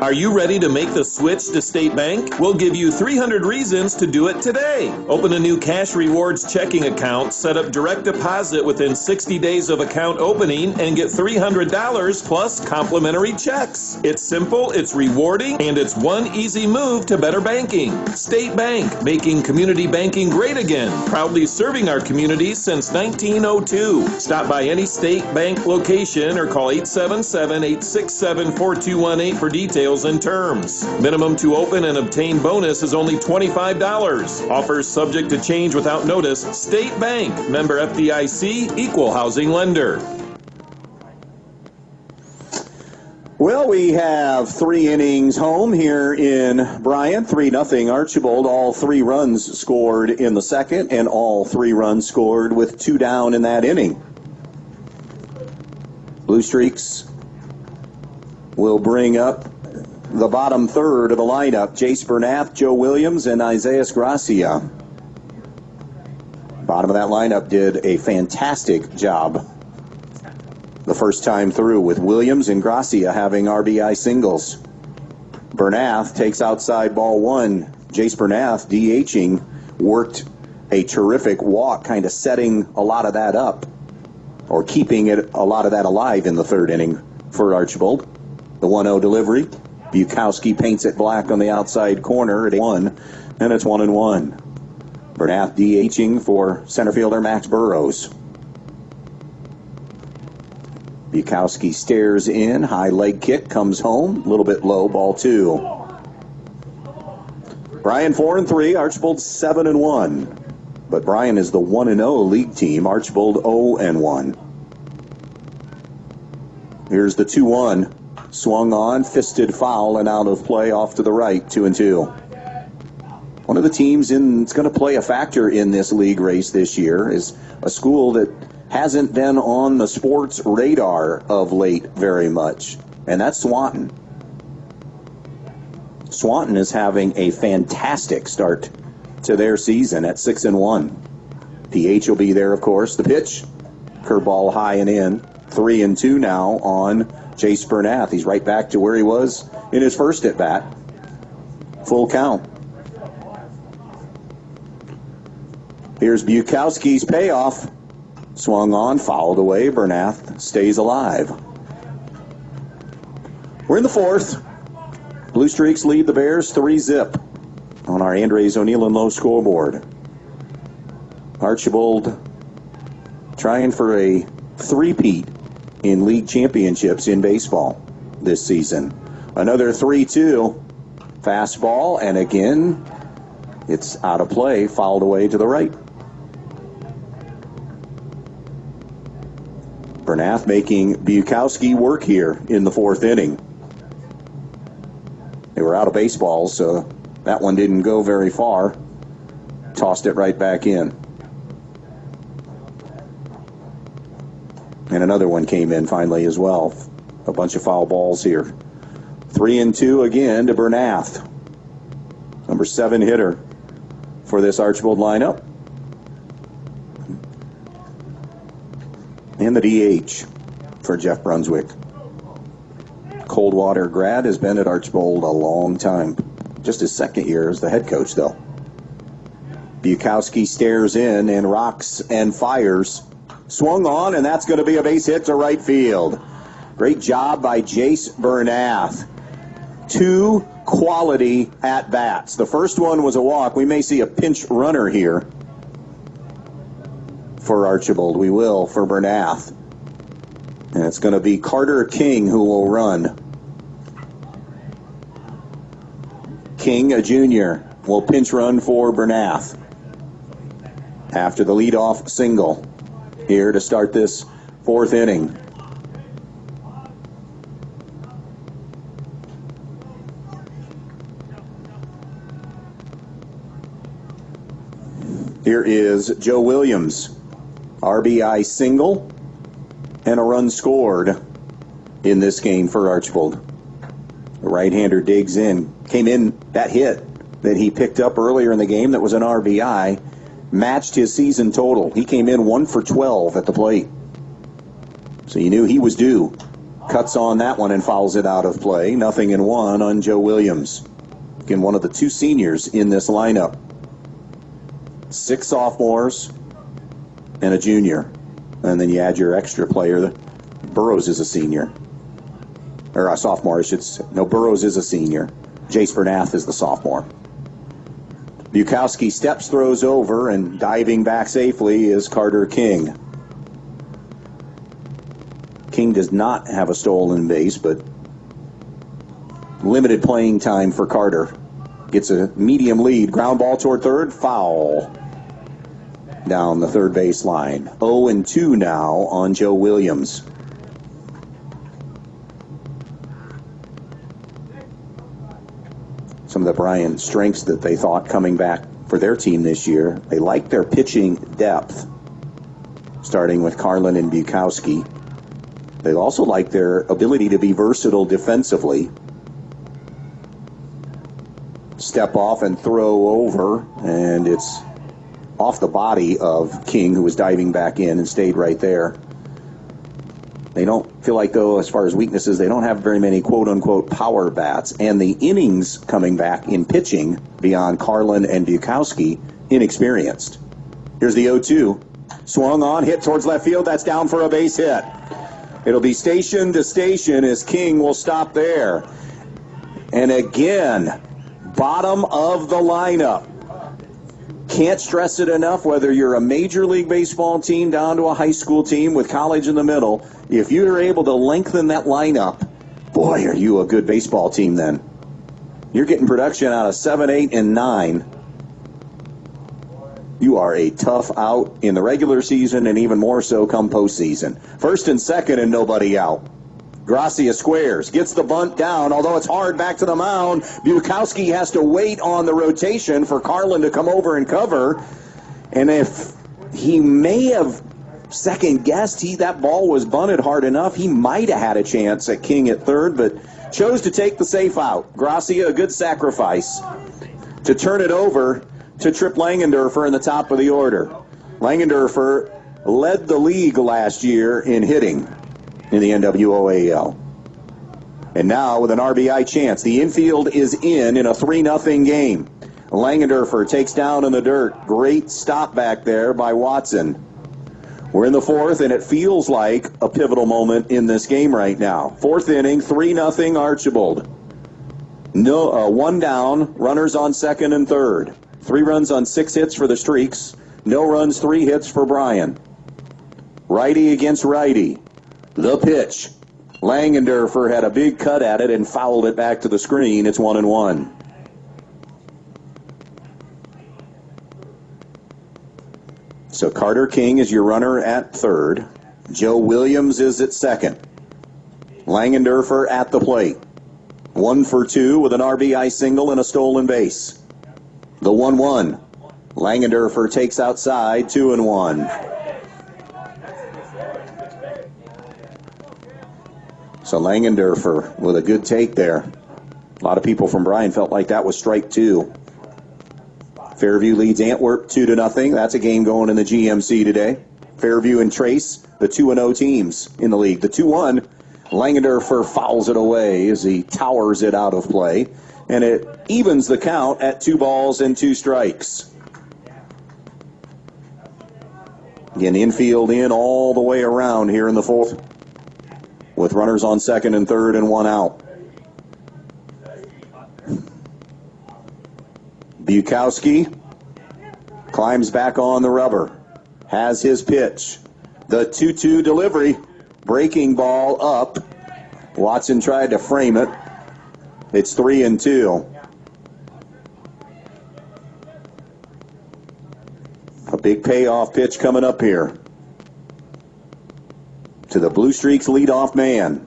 Are you ready to make the switch to State Bank? We'll give you 300 reasons to do it today. Open a new Cash Rewards checking account, set up direct deposit within 60 days of account opening, and get $300 plus complimentary checks. It's simple, it's rewarding, and it's one easy move to better banking. State Bank, making community banking great again. Proudly serving our community since 1902. Stop by any State Bank location or call 877-867-4218 for details and terms. Minimum to open and obtain bonus is only $25. Offers subject to change without notice. State Bank, member FDIC, equal housing lender. Well, we have 3 innings home here in Bryan. 3-0 Archbold. All 3 runs scored in the second, and all 3 runs scored with 2 down in that inning. Blue Streaks will bring up the bottom third of the lineup. Jace Bernath, Joe Williams, and Isaiah Gracia. Bottom of that lineup did a fantastic job the first time through, with Williams and Gracia having RBI singles. Bernath takes outside ball 1. Jace Bernath, DHing, worked a terrific walk, kind of setting a lot of that up, or keeping a lot of that alive in the third inning for Archbold. The 1-0 delivery. Bukowski paints it black on the outside corner at 1, and it's 1-1. Bernath DHing for center fielder Max Burrows. Bukowski stares in, high leg kick, comes home, a little bit low, ball 2. Bryan 4-3, Archbold 7-1. But Bryan is the 1-0 league team, Archbold 0-1. Here's the 2-1. Swung on, fisted foul, and out of play off to the right, 2-2. One of the teams that's going to play a factor in this league race this year is a school that hasn't been on the sports radar of late very much, and that's Swanton. Swanton is having a fantastic start to their season at 6-1. PH will be there, of course. The pitch, curveball high and in. 3-2 now on Jace Bernath. He's right back to where he was in his first at bat. Full count. Here's Bukowski's payoff. Swung on, fouled away. Bernath stays alive. We're in the fourth. Blue Streaks lead the Bears 3-0 on our Andres O'Neill and Lowe scoreboard. Archbold trying for a three-peat in league championships in baseball this season. Another 3-2 fastball, and again, it's out of play, fouled away to the right. Bernath making Bukowski work here in the fourth inning. They were out of baseballs, so that one didn't go very far. Tossed it right back in. And another one came in finally as well. A bunch of foul balls here. 3-2 again to Bernath. Number 7 hitter for this Archbold lineup. And the DH for Jeff Brunswick. Coldwater grad, has been at Archbold a long time. Just his second year as the head coach, though. Bukowski stares in and rocks and fires. Swung on, and that's going to be a base hit to right field. Great job by Jace Bernath. 2 quality at-bats. The first one was a walk. We may see a pinch runner here for Archbold. We will for Bernath. And it's going to be Carter King who will run. King, a junior, will pinch run for Bernath after the leadoff single here to start this fourth inning. Here is Joe Williams. RBI single and a run scored in this game for Archbold. The right-hander digs in. Came in, that hit that he picked up earlier in the game that was an RBI, matched his season total. He came in 1 for 12 at the plate. So you knew he was due. Cuts on that one and fouls it out of play. 0-1 on Joe Williams. Again, one of the 2 seniors in this lineup. 6 sophomores and a junior. And then you add your extra player. Burrows is a senior. Or a sophomore, I should say. No, Burrows is a senior. Jace Bernath is the sophomore. Bukowski steps, throws over, and diving back safely is Carter King. King does not have a stolen base, but limited playing time for Carter. Gets a medium lead. Ground ball toward third. Foul. Down the third base line. 0-2 now on Joe Williams. Some of the Bryan strengths that they thought coming back for their team this year. They like their pitching depth, starting with Carlin and Bukowski. They also like their ability to be versatile defensively. Step off and throw over, and it's off the body of King, who was diving back in and stayed right there. They don't feel like, though, as far as weaknesses, they don't have very many quote-unquote power bats. And the innings coming back in pitching beyond Carlin and Bukowski, inexperienced. Here's the 0-2. Swung on, hit towards left field. That's down for a base hit. It'll be station to station as King will stop there. And again, bottom of the lineup. Can't stress it enough, whether you're a Major League Baseball team down to a high school team with college in the middle, if you're able to lengthen that lineup, boy, are you a good baseball team then. You're getting production out of 7, 8, and 9. You are a tough out in the regular season and even more so come postseason. First and second and nobody out. Gracia squares, gets the bunt down, although it's hard back to the mound. Bukowski has to wait on the rotation for Carlin to come over and cover. And if he may have second-guessed that ball was bunted hard enough, he might have had a chance at King at third, but chose to take the safe out. Gracia, a good sacrifice to turn it over to Trip Langendorfer in the top of the order. Langendorfer led the league last year in hitting in the NWOAL. And now with an RBI chance, the infield is in a 3-0 game. Langendorfer takes down in the dirt. Great stop back there by Watson. We're in the fourth, and it feels like a pivotal moment in this game right now. Fourth inning, 3-0 Archbold. One down, runners on second and third. 3 runs on 6 hits for the Streaks. No runs, 3 hits for Bryan. Righty against righty. The pitch. Langendorfer had a big cut at it and fouled it back to the screen. It's 1-1. So Carter King is your runner at third. Joe Williams is at second. Langendorfer at the plate. 1 for 2 with an RBI single and a stolen base. The 1-1. Langendorfer takes outside, 2-1. So Langendorfer with a good take there. A lot of people from Bryan felt like that was strike 2. Fairview leads Antwerp 2-0. That's a game going in the GMC today. Fairview and Trace, the 2-0 teams in the league. The 2-1, Langendorfer fouls it away as he towers it out of play. And it evens the count at 2 balls and 2 strikes. Again, infield in all the way around here in the fourth, with runners on second and third and 1 out. Bukowski climbs back on the rubber, has his pitch. The 2-2 delivery, breaking ball up. Watson tried to frame it. It's 3-2. A big payoff pitch coming up here to the Blue Streaks leadoff man.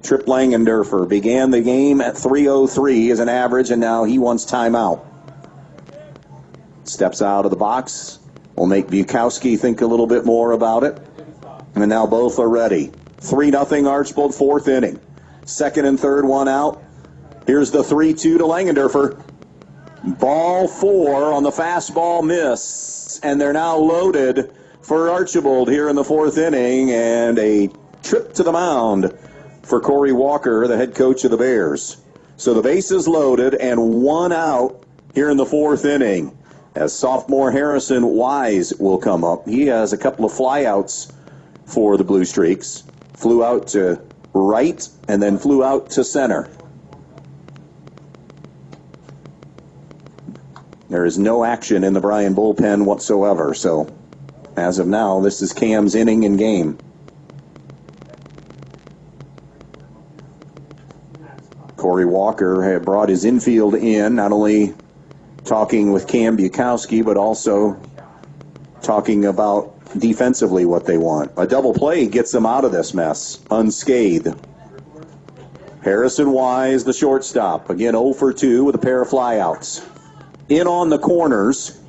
Trip Langendorfer began the game at 303 as an average, and now he wants timeout. Steps out of the box. Will make Bukowski think a little bit more about it. And now both are ready. 3-0 Archbold, fourth inning. Second and third, 1 out. Here's the 3-2 to Langendorfer. Ball 4 on the fastball miss. And they're now loaded for Archbold here in the fourth inning. And a trip to the mound for Corey Walker, the head coach of the Bears. So the base is loaded and 1 out here in the fourth inning. As sophomore Harrison Wise will come up. He has a couple of flyouts for the Blue Streaks. Flew out to right and then flew out to center. There is no action in the Bryan bullpen whatsoever, so as of now, this is Cam's inning and game. Corey Walker had brought his infield in, not only talking with Cam Bukowski, but also talking about defensively what they want. A double play gets them out of this mess unscathed. Harrison Wise, the shortstop, again 0 for 2 with a pair of flyouts. In on the corners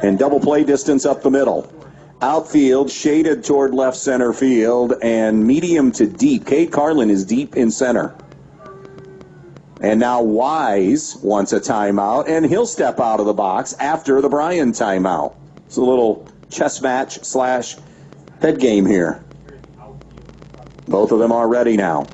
and double play distance up the middle. Outfield shaded toward left center field and medium to deep. Cade Carlin is deep in center. And now Wise wants a timeout, and he'll step out of the box after the Bryan timeout. It's a little chess match / head game here. Both of them are ready now.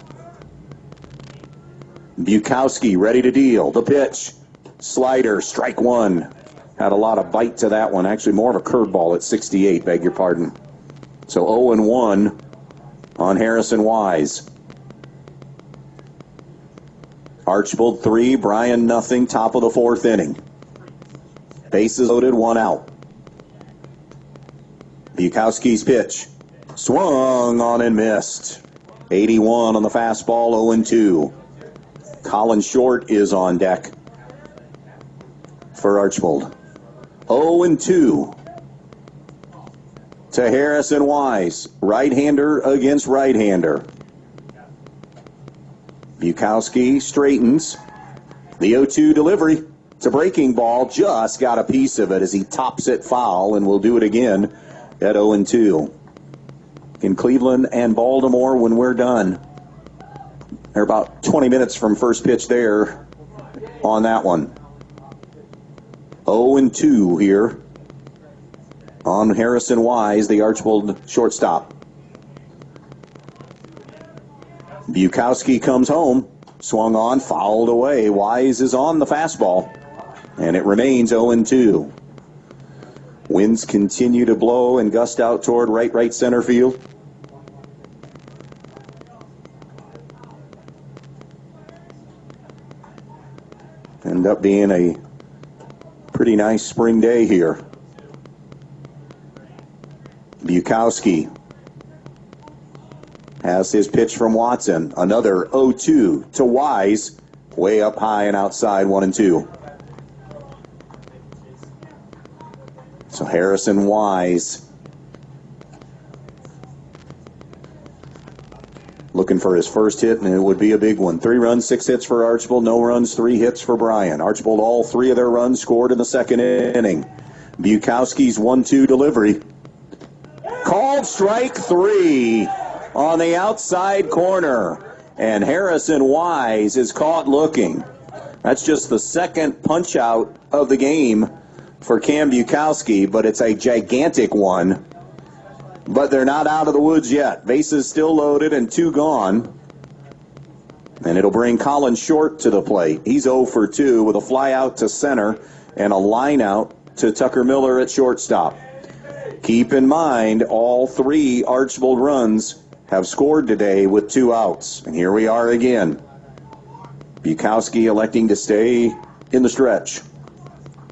Bukowski ready to deal. The pitch. Slider, strike 1. Had a lot of bite to that one. Actually, more of a curveball at 68, beg your pardon. So 0-1 on Harrison Wise. Archbold 3, Bryan nothing, top of the fourth inning. Bases loaded, 1 out. Bukowski's pitch. Swung on and missed. 81 on the fastball, 0-2. Colin Short is on deck for Archbold. 0-2 to Harrison Wise. Right-hander against right-hander. Bukowski straightens. The 0-2 delivery. It's a breaking ball. Just got a piece of it as he tops it foul, and will do it again at 0-2. In Cleveland and Baltimore when we're done. They're about 20 minutes from first pitch there on that one. 0-2 here on Harrison Wise, the Archbold shortstop. Bukowski comes home, swung on, fouled away. Wise is on the fastball, and it remains 0-2. Winds continue to blow and gust out toward right center field. End up being a pretty nice spring day here. Bukowski has his pitch from Watson. Another 0-2 to Wise. Way up high and outside, 1-2. So Harrison Wise looking for his first hit, and it would be a big one. 3 runs, 6 hits for Archbold. No runs, 3 hits for Bryan. Archbold, all 3 of their runs scored in the second inning. Bukowski's 1-2 delivery. Called strike 3 on the outside corner. And Harrison Wise is caught looking. That's just the second punch out of the game for Cam Bukowski, but it's a gigantic one. But they're not out of the woods yet. Bases still loaded and 2 gone. And it'll bring Colin Short to the plate. He's 0 for 2 with a fly out to center and a line out to Tucker Miller at shortstop. Keep in mind, all 3 Archbold runs have scored today with 2 outs. And here we are again. Bukowski electing to stay in the stretch.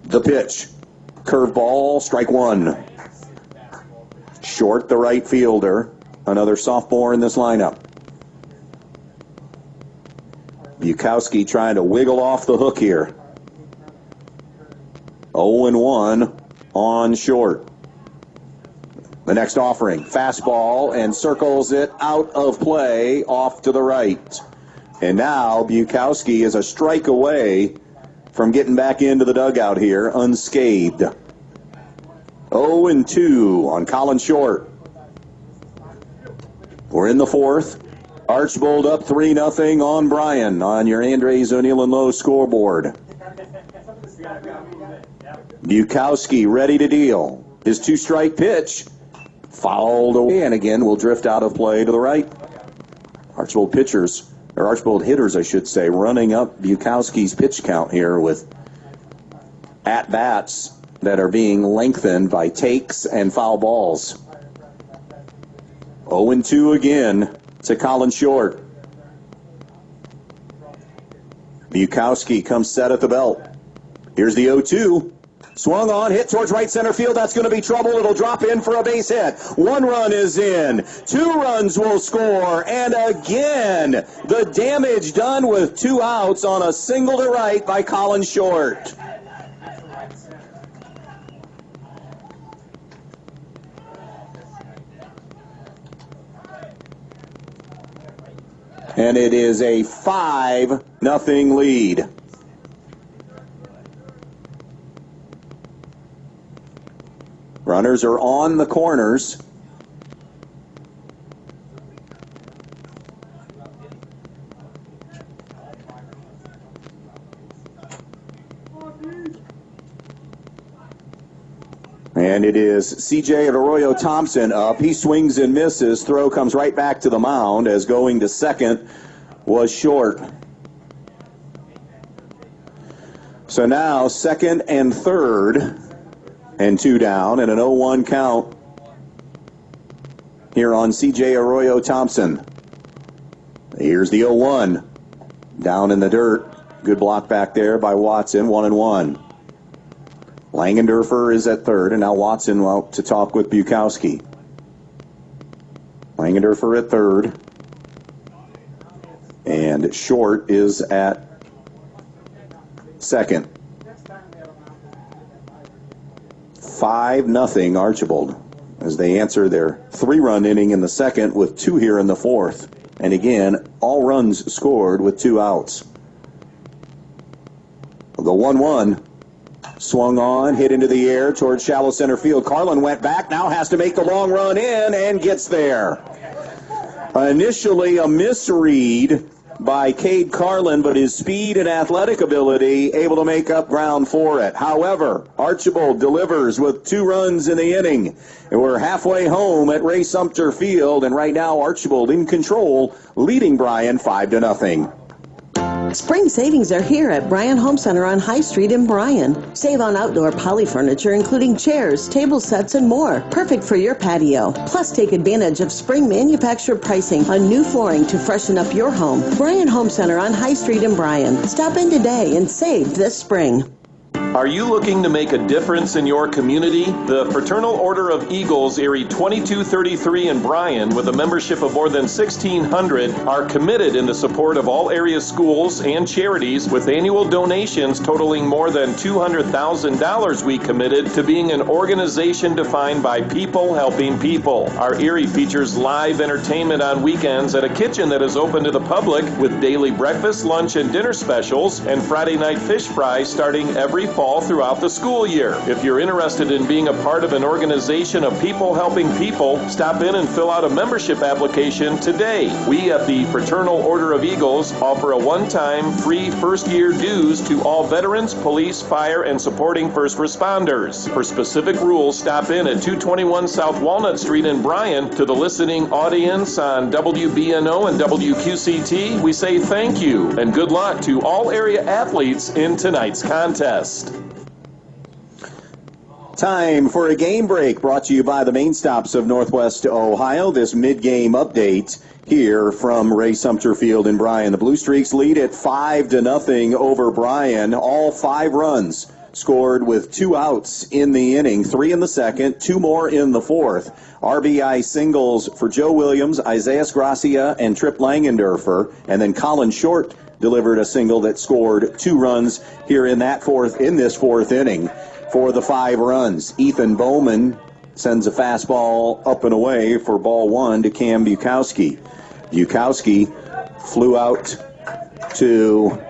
The pitch. Curveball, strike 1. Short, the right fielder. Another sophomore in this lineup. Bukowski trying to wiggle off the hook here. 0-1 on Short. The next offering, fastball, and circles it out of play off to the right. And now Bukowski is a strike away from getting back into the dugout here unscathed. 0-2 on Colin Short. We're in the 4th. Archbold up 3-0 on Bryan on your Andres O'Neill and Lowe scoreboard. Bukowski ready to deal. His 2-strike pitch fouled away, and again will drift out of play to the right. Archbold pitchers, or Archbold hitters I should say, running up Bukowski's pitch count here with at-bats that are being lengthened by takes and foul balls. 0-2 again to Colin Short. Bukowski comes set at the belt. Here's the 0-2. Swung on, hit towards right center field. That's going to be trouble. It'll drop in for a base hit. 1 run is in. 2 runs will score. And again, the damage done with 2 outs on a single to right by Colin Short. And it is a 5-0 lead. Runners are on the corners. And it is CJ Arroyo Thompson up. He swings and misses. Throw comes right back to the mound as going to second was Short. So now second and third and 2 down and an 0-1 count here on CJ Arroyo Thompson. Here's the 0-1 down in the dirt. Good block back there by Watson. 1-1. Langendorfer is at third, and now Watson out to talk with Bukowski. Langendorfer at third, and Short is at second. 5-0 Archbold as they answer their 3-run inning in the second with 2 here in the fourth. And again, all runs scored with 2 outs. The 1-1 swung on, hit into the air towards shallow center field. Carlin went back, now has to make the long run in and gets there. Initially a misread by Cade Carlin, but his speed and athletic ability able to make up ground for it. However, Archbold delivers with 2 runs in the inning. And we're halfway home at Ray Sumter Field, and right now Archbold in control, leading Bryan 5-0. Spring savings are here at Bryan Home Center on High Street in Bryan. Save on outdoor poly furniture, including chairs, table sets, and more. Perfect for your patio. Plus, take advantage of spring manufacturer pricing on new flooring to freshen up your home. Bryan Home Center on High Street in Bryan. Stop in today and save this spring. Are you looking to make a difference in your community? The Fraternal Order of Eagles, Erie 2233 in Bryan, with a membership of more than 1,600, are committed in the support of all area schools and charities, with annual donations totaling more than $200,000. We committed to being an organization defined by people helping people. Our Erie features live entertainment on weekends at a kitchen that is open to the public, with daily breakfast, lunch, and dinner specials, and Friday night fish fries starting every fall throughout the school year. If you're interested in being a part of an organization of people helping people, stop in and fill out a membership application today. We at the Fraternal Order of Eagles offer a one-time free first-year dues to all veterans, police, fire, and supporting first responders. For specific rules, stop in at 221 South Walnut Street in Bryan. To the listening audience on WBNO and WQCT, we say thank you and good luck to all area athletes in tonight's contest. Time for a game break brought to you by the main stops of Northwest Ohio. This mid-game update here from Ray Sumter Field in Bryan. The Blue Streaks lead at 5-0 over Bryan. All 5 runs scored with 2 outs in the inning, 3 in the second, 2 more in the fourth. RBI singles for Joe Williams, Isaiah Gracia, and Trip Langendorfer, and then Colin Short delivered a single that scored 2 runs here in this fourth inning. For the 5 runs, Ethan Bowman sends a fastball up and away for ball 1 to Cam Bukowski. Bukowski flew out to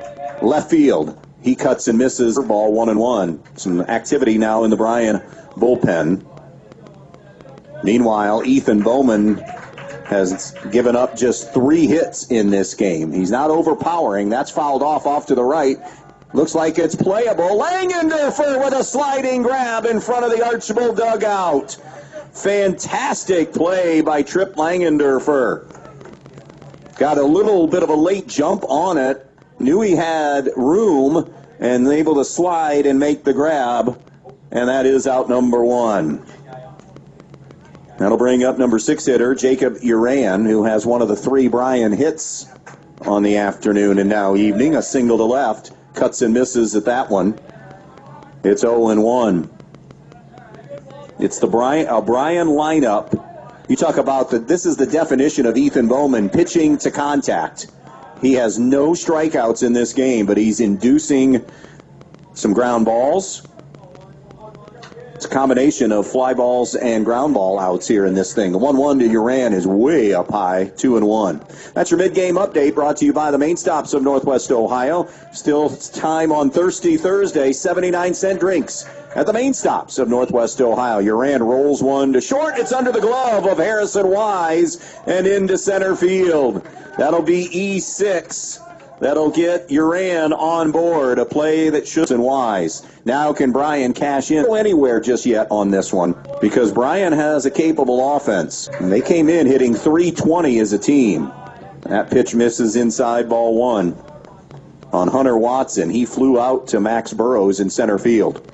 left field. He cuts and misses for ball 1-1. Some activity now in the Bryan bullpen. Meanwhile, Ethan Bowman has given up just 3 hits in this game. He's not overpowering. That's fouled off to the right. Looks like it's playable. Langendorfer with a sliding grab in front of the Archbold dugout. Fantastic play by Trip Langendorfer. Got a little bit of a late jump on it. Knew he had room and able to slide and make the grab. And that is out number 1. That'll bring up number 6 hitter, Jacob Uran, who has one of the 3 Bryan hits on the afternoon and now evening. A single to left. Cuts and misses at that one. It's 0-1. It's the Bryan lineup. You talk about this is the definition of Ethan Bowman, pitching to contact. He has no strikeouts in this game, but he's inducing some ground balls. It's a combination of fly balls and ground ball outs here in this thing. The 1-1 to Uran is way up high, 2-1. That's your mid-game update brought to you by the main stops of Northwest Ohio. Still time on Thirsty Thursday, 79-cent drinks at the main stops of Northwest Ohio. Uran rolls one to short. It's under the glove of Harrison Wise and into center field. That'll be E6. That'll get Uran on board, a play that should and Wise. Now can Bryan cash in anywhere just yet on this one because Bryan has a capable offense. And they came in hitting .320 as a team. That pitch misses inside ball 1 on Hunter Watson. He flew out to Max Burrows in center field.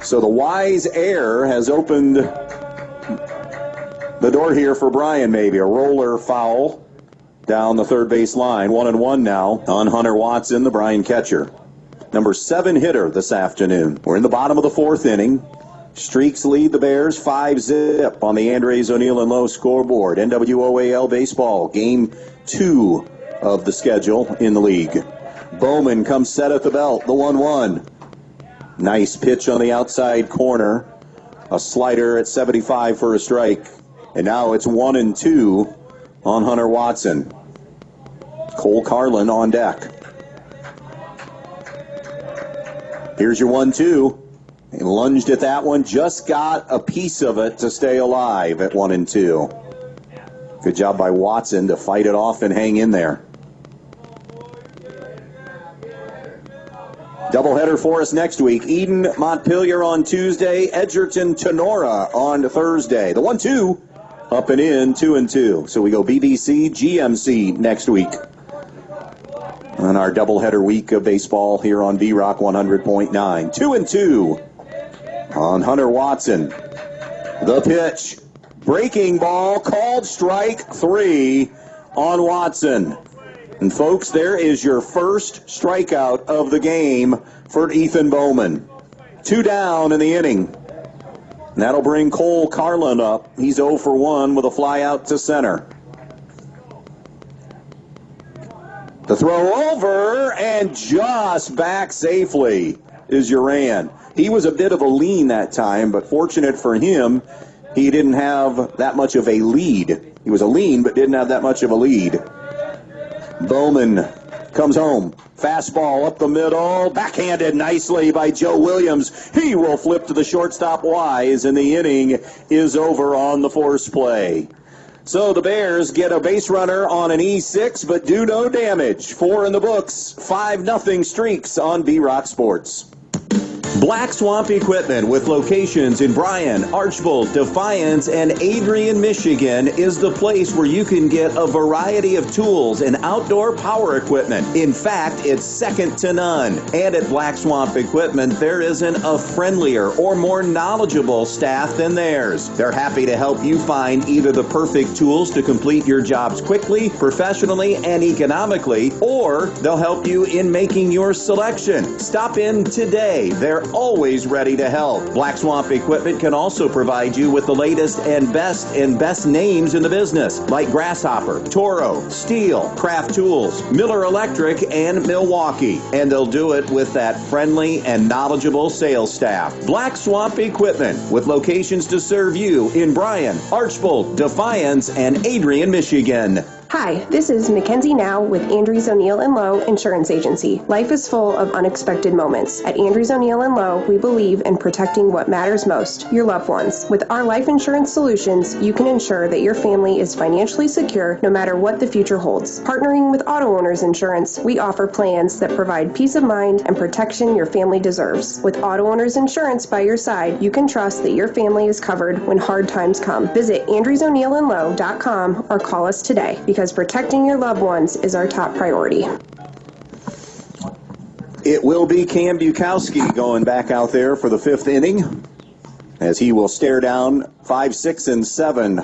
So the Wise air has opened the door here for Bryan, maybe. A roller foul down the third base line. 1-1 now on Hunter Watson, the Bryan catcher. Number 7 hitter this afternoon. We're in the bottom of the 4th inning. Streaks lead the Bears 5-0 on the Andres O'Neill and Lowe scoreboard. NWOAL baseball, game 2 of the schedule in the league. Bowman comes set at the belt, the 1-1. Nice pitch on the outside corner. A slider at 75 for a strike. And now it's 1-2 on Hunter Watson. Cole Carlin on deck. Here's your 1-2. He lunged at that one, just got a piece of it to stay alive at 1-2. Good job by Watson to fight it off and hang in there. Doubleheader for us next week. Eden, Montpelier on Tuesday. Edgerton, Tenora on Thursday. The 1-2 up and in, 2-2. So we go BBC, GMC next week on our doubleheader week of baseball here on V-Rock 100.9. 2-2 on Hunter Watson. The pitch. Breaking ball, called strike 3 on Watson. And folks, there is your first strikeout of the game for Ethan Bowman. 2 down in the inning. And that'll bring Cole Carlin up. He's 0 for 1 with a fly out to center. The throw over and just back safely is Uran. He was a bit of a lean that time, but fortunate for him, he didn't have that much of a lead. He was a lean, but didn't have that much of a lead. Bowman comes home. Fastball up the middle. Backhanded nicely by Joe Williams. He will flip to the shortstop wise, and the inning is over on the force play. So the Bears get a base runner on an E6, but do no damage. 4 in the books. 5-0 streaks on V-Rock Sports. Black Swamp Equipment, with locations in Bryan, Archbold, Defiance, and Adrian, Michigan, is the place where you can get a variety of tools and outdoor power equipment. In fact, it's second to none. And at Black Swamp Equipment, there isn't a friendlier or more knowledgeable staff than theirs. They're happy to help you find either the perfect tools to complete your jobs quickly, professionally, and economically, or they'll help you in making your selection. Stop in today. They're always ready to help. Black Swamp Equipment can also provide you with the latest and best names in the business, like Grasshopper, Toro, Steel, Craft Tools, Miller Electric, and Milwaukee. And they'll do it with that friendly and knowledgeable sales staff. Black Swamp Equipment, with locations to serve you in Bryan, Archbold, Defiance, and Adrian, Michigan. Hi, this is Mackenzie Now with Andrews O'Neill & Lowe Insurance Agency. Life is full of unexpected moments. At Andrews O'Neill & Lowe, we believe in protecting what matters most, your loved ones. With our life insurance solutions, you can ensure that your family is financially secure no matter what the future holds. Partnering with Auto Owners Insurance, we offer plans that provide peace of mind and protection your family deserves. With Auto Owners Insurance by your side, you can trust that your family is covered when hard times come. Visit AndrewsO'NeillandLowe.com or call us today, because protecting your loved ones is our top priority. It will be Cam Bukowski going back out there for the 5th inning, as he will stare down 5, 6, and 7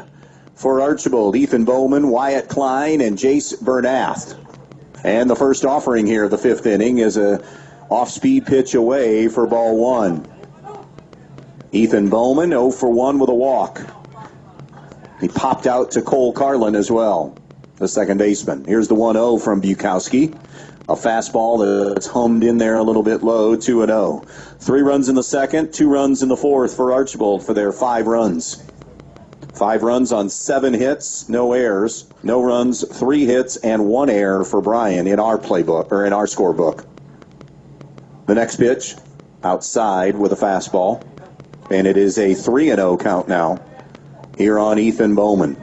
for Archbold. Ethan Bowman, Wyatt Klein, and Jace Bernath. And the first offering here of the 5th inning is a off-speed pitch away for ball 1. Ethan Bowman 0 for 1 with a walk. He popped out to Cole Carlin as well, the second baseman. Here's the 1-0 from Bukowski. A fastball that's hummed in there a little bit low, 2-0. 3 runs in the second, 2 runs in the fourth for Archbold for their 5 runs. 5 runs on 7 hits, no errors, no runs, 3 hits, and 1 error for Bryan in our playbook, or in our scorebook. The next pitch, outside with a fastball, and it is a 3-0 count now here on Ethan Bowman.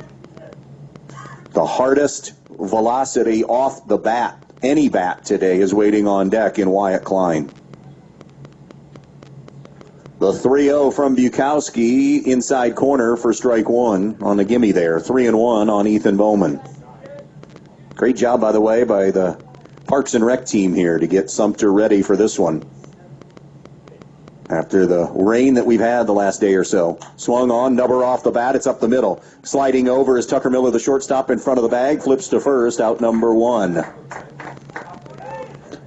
The hardest velocity off the bat, any bat today, is waiting on deck in Wyatt Klein. The 3-0 from Bukowski, inside corner for strike 1 on the gimme there. 3-1 on Ethan Bowman. Great job, by the way, by the Parks and Rec team here to get Sumter ready for this one after the rain that we've had the last day or so. Swung on, number off the bat, it's up the middle. Sliding over is Tucker Miller, the shortstop, in front of the bag, flips to first, out number 1.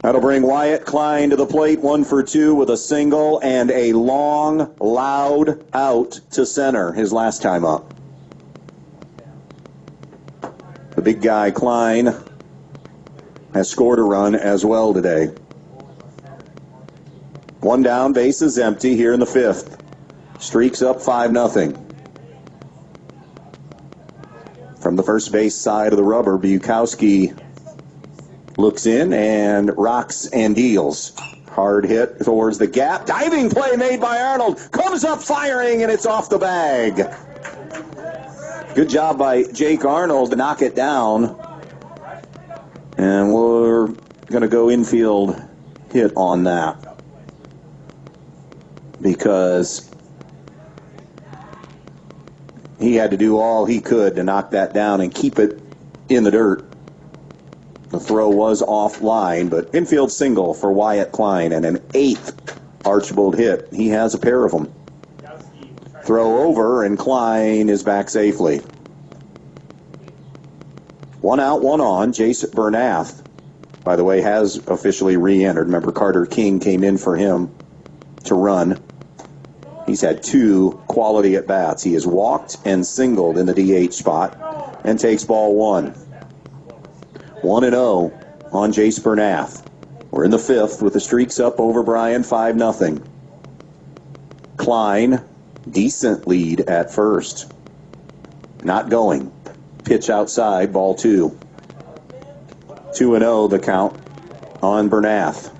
That'll bring Wyatt Klein to the plate, 1 for 2 with a single and a long, loud out to center his last time up. The big guy, Klein, has scored a run as well today. One down, base is empty here in the fifth. Streaks up 5-0. From the first base side of the rubber, Bukowski looks in and rocks and deals. Hard hit towards the gap. Diving play made by Arnold. Comes up firing, and it's off the bag. Good job by Jake Arnold to knock it down. And we're going to go infield hit on that, because he had to do all he could to knock that down and keep it in the dirt. The throw was offline, but infield single for Wyatt Klein, and an 8th Archbold hit. He has a pair of them. Throw over, and Klein is back safely. 1 out, 1 on. Jace Bernath, by the way, has officially re-entered. Remember, Carter King came in for him to run. He's had 2 quality at-bats. He has walked and singled in the DH spot and takes ball 1. 1-0 on Jace Bernath. We're in the fifth with the streaks up over Bryan, 5-0. Klein, decent lead at first. Not going. Pitch outside, ball 2. 2-0 the count on Bernath.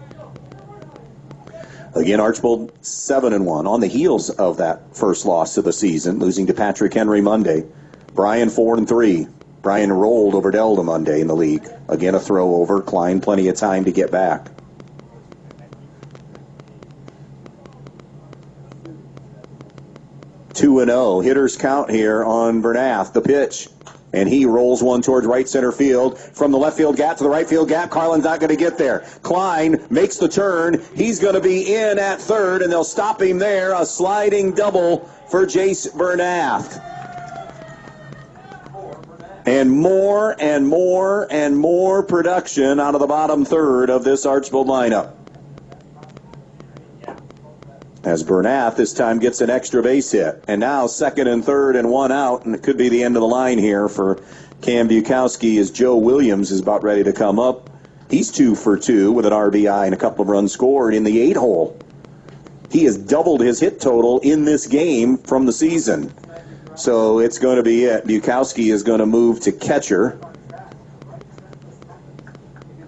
Again, Archbold 7-1 on the heels of that first loss of the season, losing to Patrick Henry Monday. Bryan 4-3. Bryan rolled over Delta Monday in the league. Again, a throw over. Klein plenty of time to get back. Two 2-0. Hitters count here on Bernath. The pitch. And he rolls one towards right center field. From the left field gap to the right field gap, Carlin's not going to get there. Klein makes the turn. He's going to be in at third, and they'll stop him there. A sliding double for Jace Bernath. And more and more and more production out of the bottom third of this Archbold lineup, as Bernath this time gets an extra base hit. And now second and third and 1 out, and it could be the end of the line here for Cam Bukowski as Joe Williams is about ready to come up. He's 2 for 2 with an RBI and a couple of runs scored in the 8-hole. He has doubled his hit total in this game from the season. So it's going to be it. Bukowski is going to move to catcher.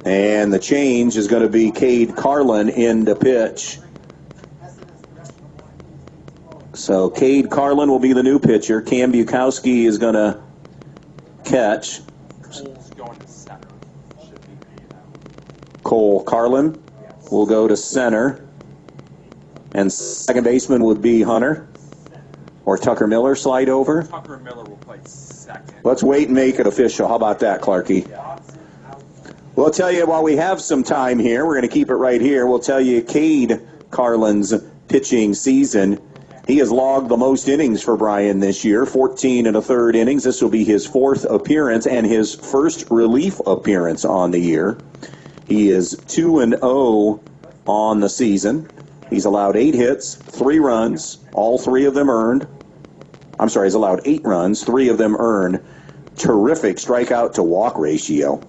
And the change is going to be Cade Carlin in to pitch. So Cade Carlin will be the new pitcher. Cam Bukowski is going to catch. Cole Carlin will go to center. And second baseman would be Hunter. Or Tucker Miller slide over. Tucker Miller will play second. Let's wait and make it official. How about that, Clarkie? We'll tell you while we have some time here. We're going to keep it right here. We'll tell you Cade Carlin's pitching season. He has logged the most innings for Bryan this year, 14 1/3 innings. This will be his 4th appearance and his first relief appearance on the year. He is 2-0 on the season. He's allowed 8 hits, 3 runs, all 3 of them earned. I'm sorry, he's allowed 8 runs, 3 of them earned. Terrific strikeout to walk ratio.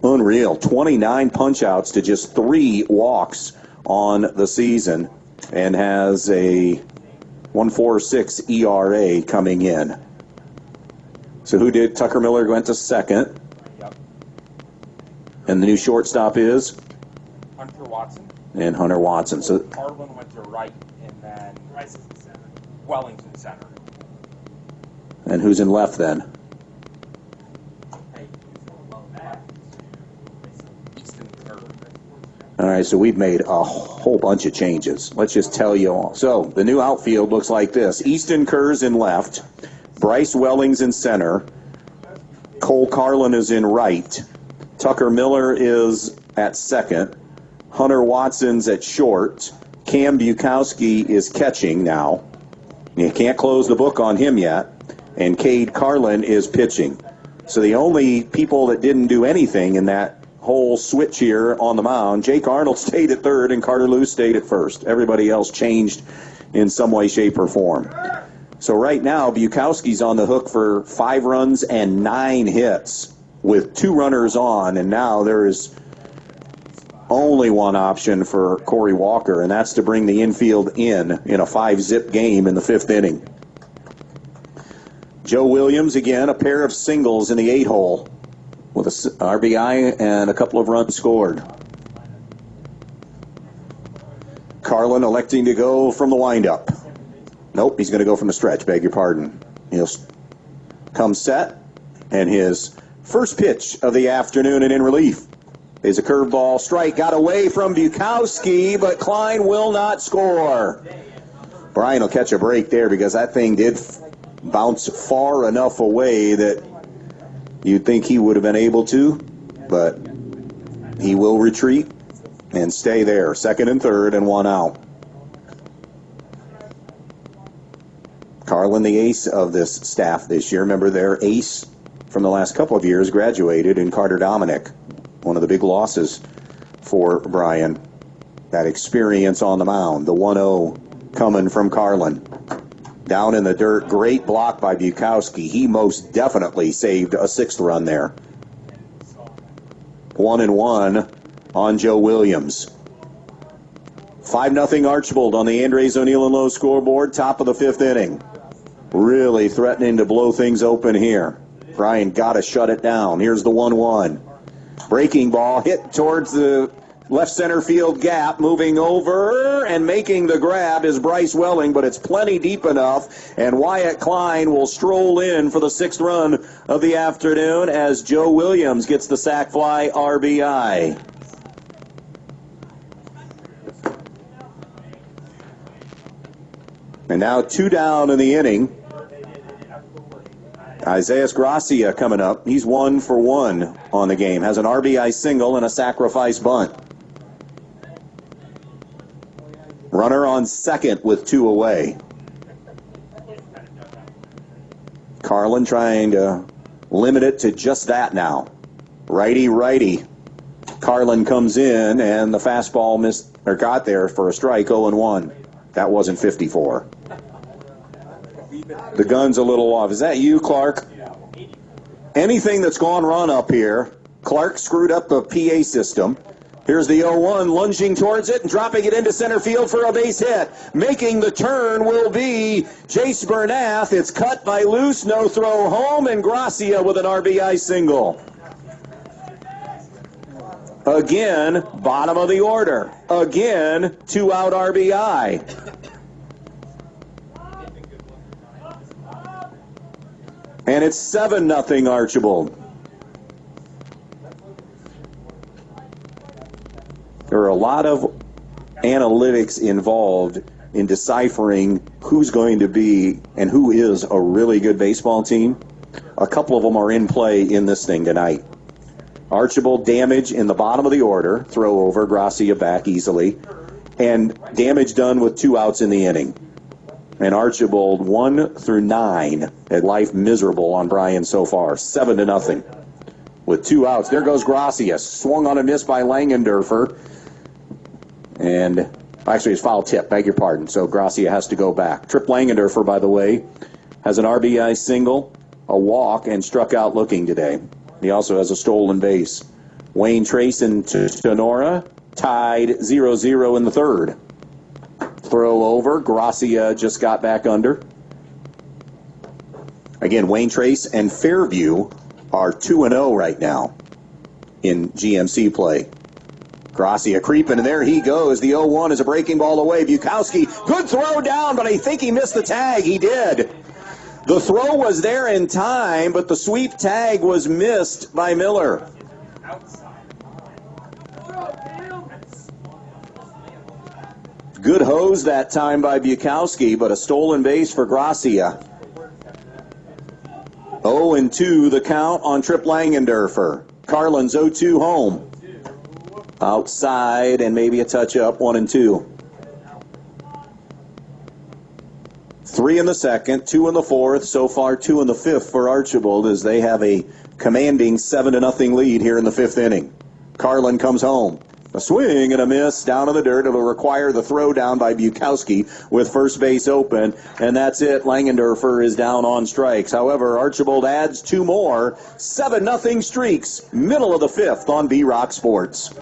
Unreal. 29 punch-outs to just 3 walks on the season, and has a 1.46 ERA coming in. So who did? Tucker Miller went to second. Yep. And the new shortstop is? Hunter Watson. And Hunter Watson. So Carlin went to right, and then Wellington center. And who's in left then? Easton Kerr. All right, so we've made a whole bunch of changes. Let's just tell you all. So the new outfield looks like this. Easton Kerr's in left. Bryce Wellings in center. Cole Carlin is in right. Tucker Miller is at second. Hunter Watson's at short. Cam Bukowski is catching now. You can't close the book on him yet. And Cade Carlin is pitching. So the only people that didn't do anything in that whole switch here on the mound, Jake Arnold stayed at third and Carter Luce stayed at first. Everybody else changed in some way, shape, or form. So right now, Bukowski's on the hook for 5 runs and 9 hits. with 2 runners on, and now there is only one option for Corey Walker, and that's to bring the infield in a 5-zip game in the 5th inning. Joe Williams, again, a pair of singles in the 8-hole with an RBI and a couple of runs scored. Carlin electing to go from the windup. Nope, he's going to go from the stretch, beg your pardon. He'll come set, and his first pitch of the afternoon and in relief is a curveball strike. Got away from Bukowski, but Klein will not score. Bryan will catch a break there because that thing did bounce far enough away that you'd think he would have been able to, but he will retreat and stay there. 2nd and 3rd and 1 out. Carlin, the ace of this staff this year. Remember, their ace from the last couple of years graduated in Carter Dominic. One of the big losses for Bryan. That experience on the mound. The 1-0 coming from Carlin. Down in the dirt, great block by Bukowski. He most definitely saved a 6th run there. 1-1 on Joe Williams. 5-0 Archbold on the Andres O'Neill and Lowe scoreboard. Top of the 5th inning. Really threatening to blow things open here. Bryan got to shut it down. Here's the 1-1. Breaking ball hit towards the left center field gap. Moving over and making the grab is Bryce Welling, but it's plenty deep enough. And Wyatt Klein will stroll in for the 6th run of the afternoon as Joe Williams gets the sac fly RBI. And now 2 down in the inning. Isaias Gracia coming up. He's 1 for 1 on the game. Has an RBI single and a sacrifice bunt. Runner on 2nd with 2 away. Carlin trying to limit it to just that now. Righty. Carlin comes in and the fastball missed or got there for a strike. 0-1. That wasn't 54. The gun's a little off. Is that you, Clark? Anything that's gone wrong up here, Clark screwed up the PA system. Here's the 0-1, lunging towards it and dropping it into center field for a base hit. Making the turn will be Jace Bernath. It's cut by Luce, no throw home, and Gracia with an RBI single. Again, bottom of the order. Again, 2-out RBI. And it's 7-0 Archbold. There are a lot of analytics involved in deciphering who's going to be and who is a really good baseball team. A couple of them are in play in this thing tonight. Archbold damage in the bottom of the order, throw over, Gracia back easily, and damage done with 2 outs in the inning. And Archbold 1 through 9 at life miserable on Bryan so far, 7-0 with 2 outs. There goes Gracia, swung on a miss by Langendorfer, and actually it's foul tip, beg your pardon. So Gracia has to go back. Trip Langendorfer, by the way, has an RBI single, a walk, and struck out looking today. He also has a stolen base. Wayne Trace and Sonora tied 0-0 in the 3rd. Throw over. Gracia just got back under. Again, Wayne Trace and Fairview are 2-0 right now in GMC play. Gracia creeping, and there he goes. The 0-1 is a breaking ball away. Bukowski, good throw down, but I think he missed the tag. He did. The throw was there in time, but the sweep tag was missed by Miller. Good hose that time by Bukowski, but a stolen base for Gracia. 0-2 the count on Trip Langendorfer. Carlin's 0-2 home. Outside and maybe a touch up, 1-2. 3 in the 2nd, 2 in the 4th, so far 2 in the 5th for Archbold as they have a commanding 7-0 lead here in the 5th inning. Carlin comes home. A swing and a miss down in the dirt. It'll require the throw down by Bukowski with first base open, and that's it. Langendorfer is down on strikes. However, Archbold adds two more. 7-0 streaks, middle of the fifth on B-Rock Sports.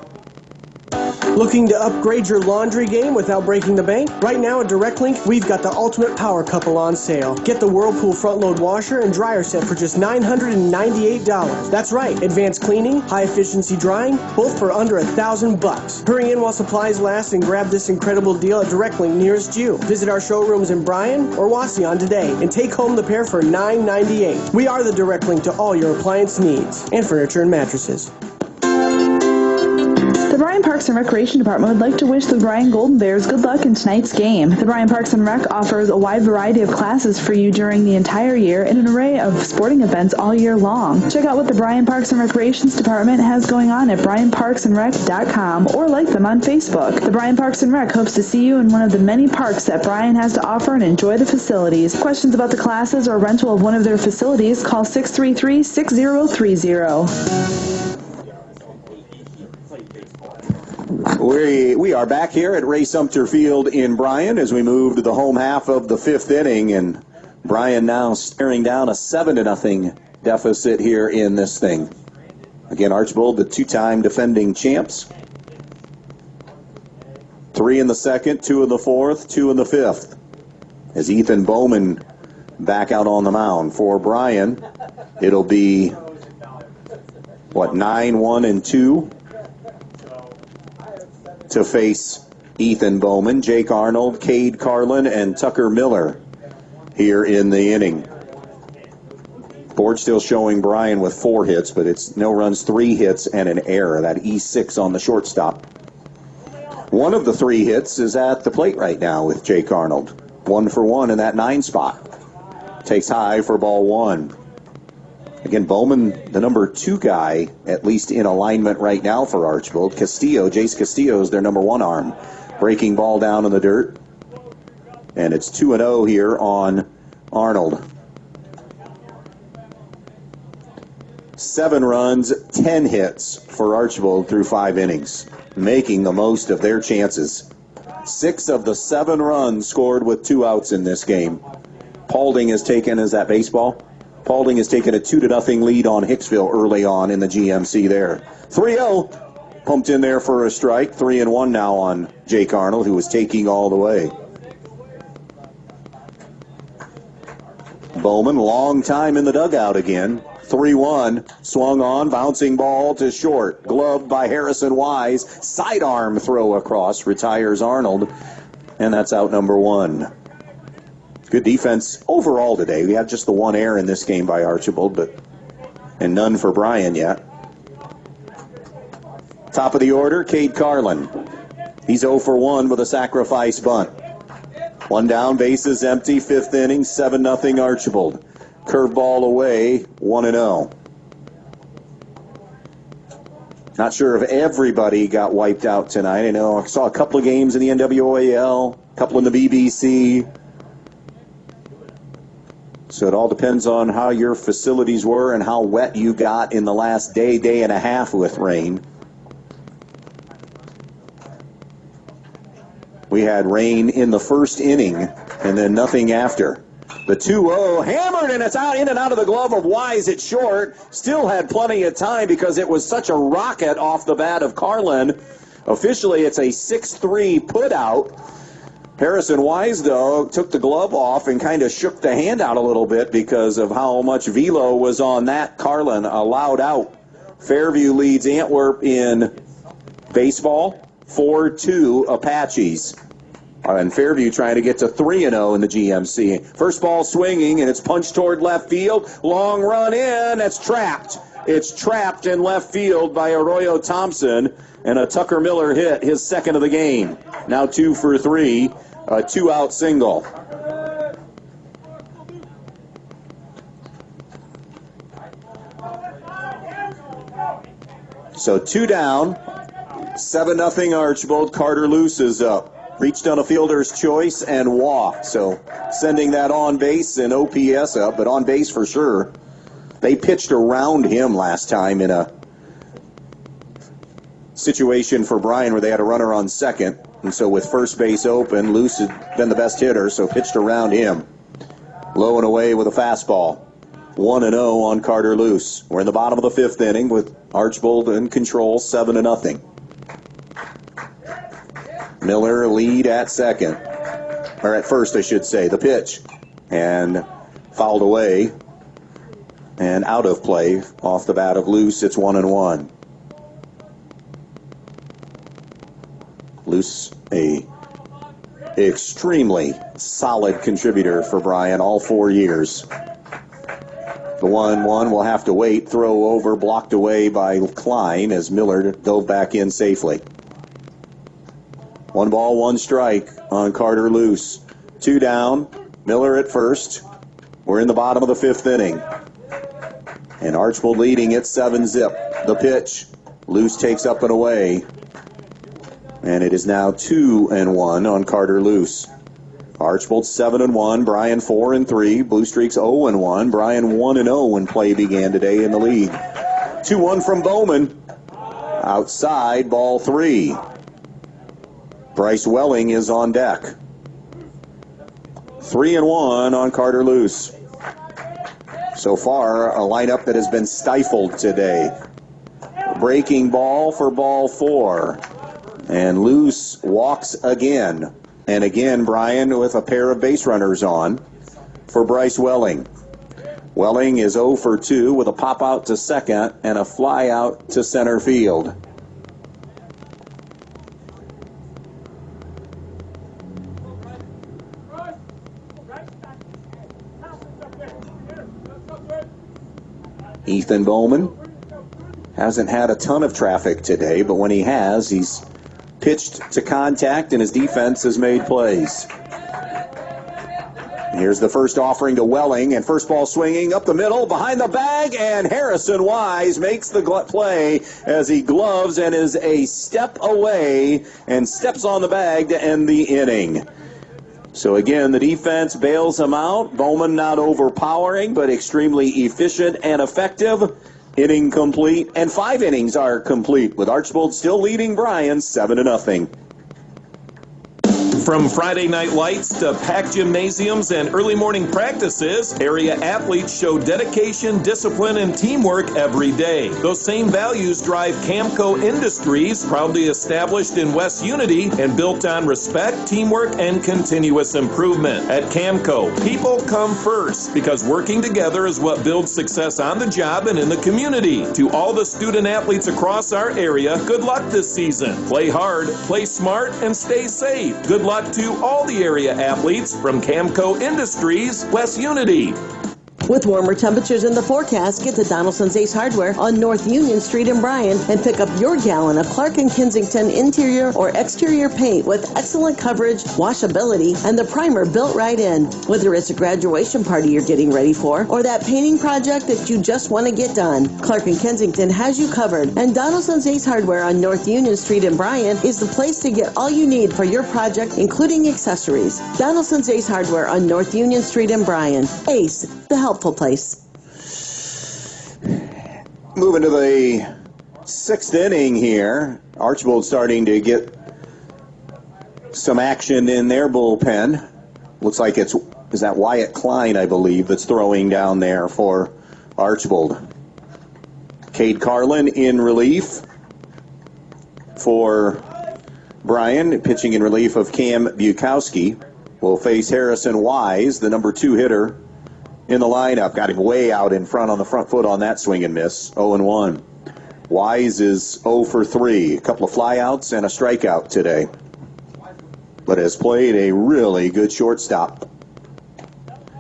Looking to upgrade your laundry game without breaking the bank? Right now at Direct Link, we've got the ultimate power couple on sale. Get the Whirlpool front load washer and dryer set for just $998. That's right, advanced cleaning, high efficiency drying, both for under $1,000. Hurry in while supplies last and grab this incredible deal at Direct Link nearest you. Visit our showrooms in Bryan or Wasion today and take home the pair for $998. We are the Direct Link to all your appliance needs and furniture and mattresses. The Bryan Parks and Recreation Department would like to wish the Bryan Golden Bears good luck in tonight's game. The Bryan Parks and Rec offers a wide variety of classes for you during the entire year and an array of sporting events all year long. Check out what the Bryan Parks and Recreations Department has going on at bryanparksandrec.com or like them on Facebook. The Bryan Parks and Rec hopes to see you in one of the many parks that Bryan has to offer and enjoy the facilities. Questions about the classes or rental of one of their facilities, call 633-6030. We are back here at Ray Sumter Field in Bryan as we move to the home half of the fifth inning, and Bryan now staring down a 7-0 deficit here in this thing. Again, Archbold, the two-time defending champs. 3 in the second, 2 in the fourth, 2 in the fifth. As Ethan Bowman back out on the mound for Bryan, it'll be 9-1-2. To face Ethan Bowman, Jake Arnold, Cade Carlin, and Tucker Miller here in the inning. Board still showing Bryan with 4 hits, but it's no runs, 3 hits, and an error. That E6 on the shortstop. One of the 3 hits is at the plate right now with Jake Arnold. 1 for 1 in that 9 spot. Takes high for ball 1. Again, Bowman, the number 2 guy, at least in alignment right now for Archbold. Jace Castillo is their number 1 arm. Breaking ball down in the dirt. And it's 2-0 here on Arnold. 7 runs, 10 hits for Archbold through 5 innings, making the most of their chances. 6 of the 7 runs scored with 2 outs in this game. Paulding has taken, is that baseball? Paulding has taken a 2-0 lead on Hicksville early on in the GMC there. 3-0, pumped in there for a strike. 3-1 now on Jake Arnold, who was taking all the way. Bowman, long time in the dugout again. 3-1, swung on, bouncing ball to short. Gloved by Harrison Wise. Sidearm throw across, retires Arnold. And that's out number 1. Good defense overall today. We had just the 1 error in this game by Archbold, and none for Bryan yet. Top of the order, Cade Carlin. He's 0 for 1 with a sacrifice bunt. 1 down, bases empty, 5th inning, 7-0 Archbold. Curveball away, 1-0. Not sure if everybody got wiped out tonight. I know I saw a couple of games in the NWAL, a couple in the BBC. So it all depends on how your facilities were and how wet you got in the last day and a half with rain. We had rain in the first inning and then nothing after. The 2-0 hammered, and it's out in and out of the glove of Wise at short. Still had plenty of time because it was such a rocket off the bat of Carlin. Officially, it's a 6-3 put out. Harrison Wise, though, took the glove off and kind of shook the hand out a little bit because of how much velo was on that. Carlin allowed out. Fairview leads Antwerp in baseball, 4-2 Apaches. And Fairview trying to get to 3-0 in the GMC. First ball swinging, and it's punched toward left field. Long run in, it's trapped. It's trapped in left field by Arroyo Thompson, and a Tucker Miller hit, his second of the game. Now 2 for 3. A 2-out single. So 2 down, 7-0 Archbold. Carter Luce is up. Reached on a fielder's choice and walked. So sending that on base and OPS up, but on base for sure. They pitched around him last time in a situation for Bryan where they had a runner on second. And so with first base open, Luce had been the best hitter, so pitched around him. Low and away with a fastball. 1-0 on Carter Luce. We're in the bottom of the fifth inning with Archbold in control, 7-0. Miller lead at second. Or at first, I should say. The pitch. And fouled away. And out of play off the bat of Luce. It's 1-1. Luce, a extremely solid contributor for Bryan all 4 years. The 1-1 will have to wait. Throw over, blocked away by Klein as Miller dove back in safely. 1 ball, 1 strike on Carter Luce. 2 down. Miller at first. We're in the bottom of the fifth inning. And Archbold leading it 7-0. The pitch. Luce takes up and away. And it is now 2-1 on Carter Luce. Archbold 7-1, Bryan 4-3, Blue Streaks 0-1, Bryan 1-0 when play began today in the league. 2-1 from Bowman. Outside, ball 3. Bryce Welling is on deck. 3-1 on Carter Luce. So far, a lineup that has been stifled today. Breaking ball for ball 4. And Luce walks again. And again, Bryan with a pair of base runners on for Bryce Welling. Welling is 0 for 2 with a pop out to second and a fly out to center field. Ethan Bowman hasn't had a ton of traffic today, but when he has, he's pitched to contact and his defense has made plays. Here's the first offering to Welling, and first ball swinging up the middle, behind the bag, and Harrison Wise makes the play as he gloves and is a step away and steps on the bag to end the inning. So again, the defense bails him out. Bowman not overpowering, but extremely efficient and effective. Inning complete, and 5 innings are complete, with Archbold still leading Bryan 7-0. From Friday night lights to packed gymnasiums and early morning practices, area athletes show dedication, discipline, and teamwork every day. Those same values drive Camco Industries, proudly established in West Unity and built on respect, teamwork, and continuous improvement. At Camco, people come first because working together is what builds success on the job and in the community. To all the student athletes across our area, good luck this season. Play hard, play smart, and stay safe. Good luck to all the area athletes from Camco Industries, West Unity. With warmer temperatures in the forecast, get to Donaldson's Ace Hardware on North Union Street in Bryan and pick up your gallon of Clark & Kensington interior or exterior paint with excellent coverage, washability, and the primer built right in. Whether it's a graduation party you're getting ready for or that painting project that you just want to get done, Clark & Kensington has you covered. And Donaldson's Ace Hardware on North Union Street in Bryan is the place to get all you need for your project, including accessories. Donaldson's Ace Hardware on North Union Street in Bryan. Ace, the helpful place. Moving to the 6th inning here. Archbold starting to get some action in their bullpen. Looks like is that Wyatt Klein, I believe, that's throwing down there for Archbold. Cade Carlin in relief for Bryan, pitching in relief of Cam Bukowski. Will face Harrison Wise, the number 2 hitter in the lineup. Got him way out in front on the front foot on that swing and miss. 0-1. Wise is 0 for 3. A couple of flyouts and a strikeout today, but has played a really good shortstop.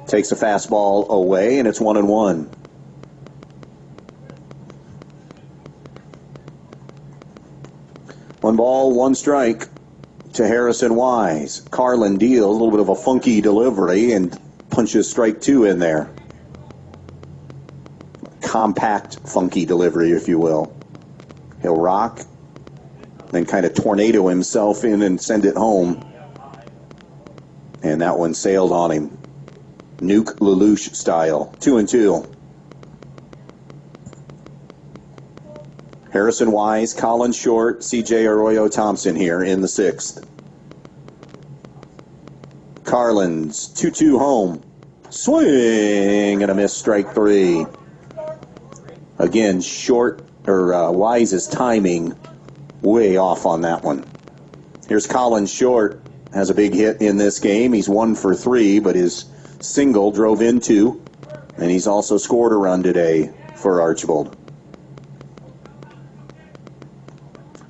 Takes a fastball away, and it's 1-1. One ball, 1 strike to Harrison Wise. Carlin deals a little bit of a funky delivery and punches strike 2 in there. Compact, funky delivery, if you will. He'll rock, then kind of tornado himself in and send it home. And that one sailed on him. Nuke Lelouch style. 2-2. Harrison Wise, Colin Short, CJ Arroyo Thompson here in the 6th. Carlin's 2-2 home. Swing and a miss, strike 3. Again, Wise's timing way off on that one. Here's Colin Short, has a big hit in this game. He's 1 for 3, but his single drove in 2, and he's also scored a run today for Archbold.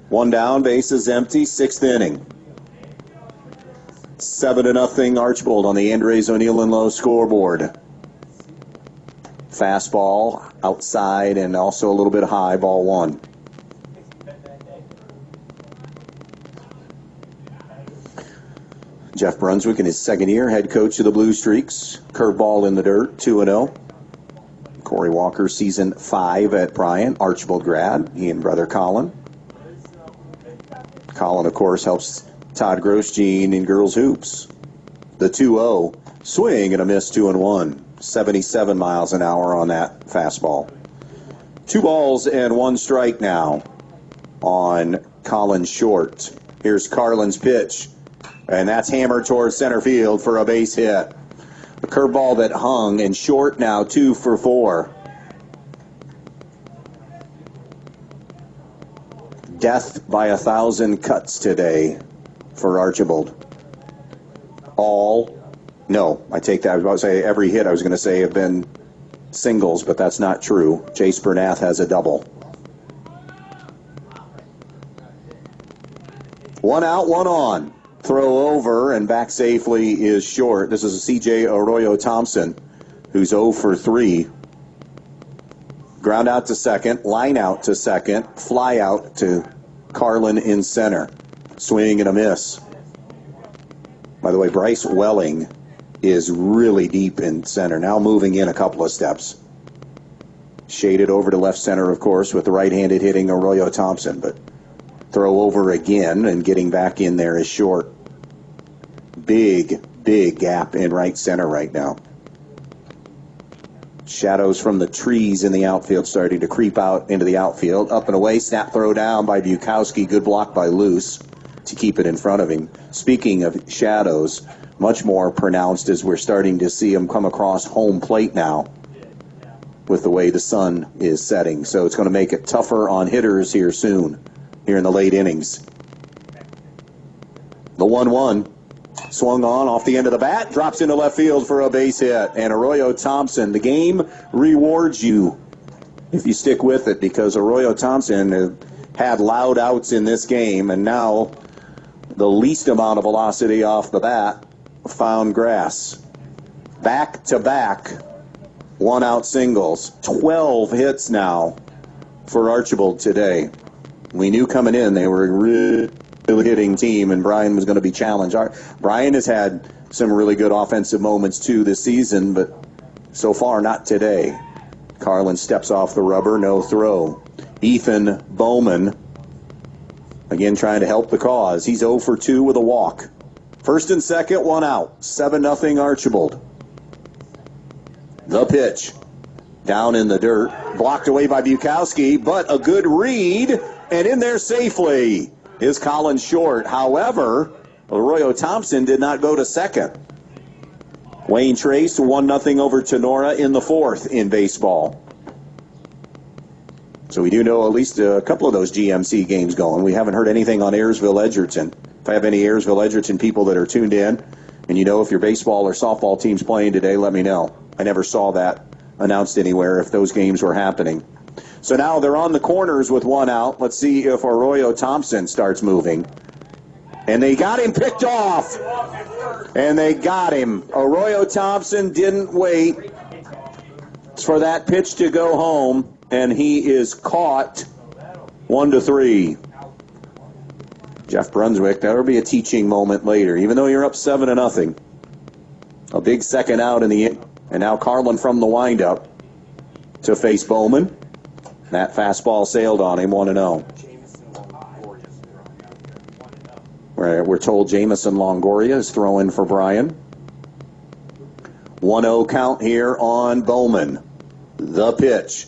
1 down, bases empty, 6th inning. 7-0 Archbold on the Andres O'Neill and Lowe scoreboard. Fastball outside and also a little bit high, ball 1. Jeff Brunswick in his 2nd year, head coach of the Blue Streaks. Curveball in the dirt, 2-0. Corey Walker, season 5 at Bryan, Archbold grad, he and brother Colin. Colin, of course, helps Todd Grosjean in girls hoops. The 2-0, swing and a miss, 2-1. 77 miles an hour on that fastball. 2 balls and 1 strike now on Colin Short. Here's Carlin's pitch, and that's hammered towards center field for a base hit. A curveball that hung, and Short now 2 for 4. Death by 1,000 cuts today for Archbold. No, I take that. I was about to say every hit I was going to say have been singles, but that's not true. Chase Bernath has a double. 1 out, 1 on. Throw over and back safely is Short. This is a CJ Arroyo Thompson, who's 0 for 3. Ground out to second, line out to second, fly out to Carlin in center. Swing and a miss. By the way, Bryce Welling is really deep in center, now moving in a couple of steps. Shaded over to left center, of course, with the right-handed hitting Arroyo Thompson, but throw over again and getting back in there is Short. Big gap in right center right now. Shadows from the trees in the outfield starting to creep out into the outfield. Up and away, snap throw down by Bukowski. Good block by Luce to keep it in front of him. Speaking of shadows, much more pronounced as we're starting to see them come across home plate now with the way the sun is setting. So it's going to make it tougher on hitters here soon, here in the late innings. The 1-1 swung on off the end of the bat, drops into left field for a base hit. And Arroyo Thompson, the game rewards you if you stick with it, because Arroyo Thompson had loud outs in this game, and now the least amount of velocity off the bat found grass. Back-to-back 1-out singles. 12 hits now for Archbold today. We knew coming in they were a really hitting team, and Bryan was going to be challenged. Bryan has had some really good offensive moments too this season, but so far not today. Carlin steps off the rubber, no throw. Ethan Bowman, again trying to help the cause. He's 0 for 2 with a walk. First and second, 1 out. 7-0 Archbold. The pitch. Down in the dirt. Blocked away by Bukowski, but a good read, and in there safely is Colin Short. However, Arroyo Thompson did not go to second. Wayne Trace 1-0 over Tenora in the 4th in baseball. So we do know at least a couple of those GMC games going. We haven't heard anything on Ayersville Edgerton. If I have any Ayersville Edgerton people that are tuned in, and you know if your baseball or softball team's playing today, let me know. I never saw that announced anywhere if those games were happening. So now they're on the corners with 1 out. Let's see if Arroyo Thompson starts moving. And they got him picked off. And they got him. Arroyo Thompson didn't wait for that pitch to go home, and he is caught. 1-3. Jeff Brunswick, that'll be a teaching moment later, even though you're up 7-0. A big second out in the end. And now Carlin from the windup to face Bowman. That fastball sailed on him, 1-0. We're told Jamison Longoria is throwing for Bryan. 1-0 count here on Bowman. The pitch.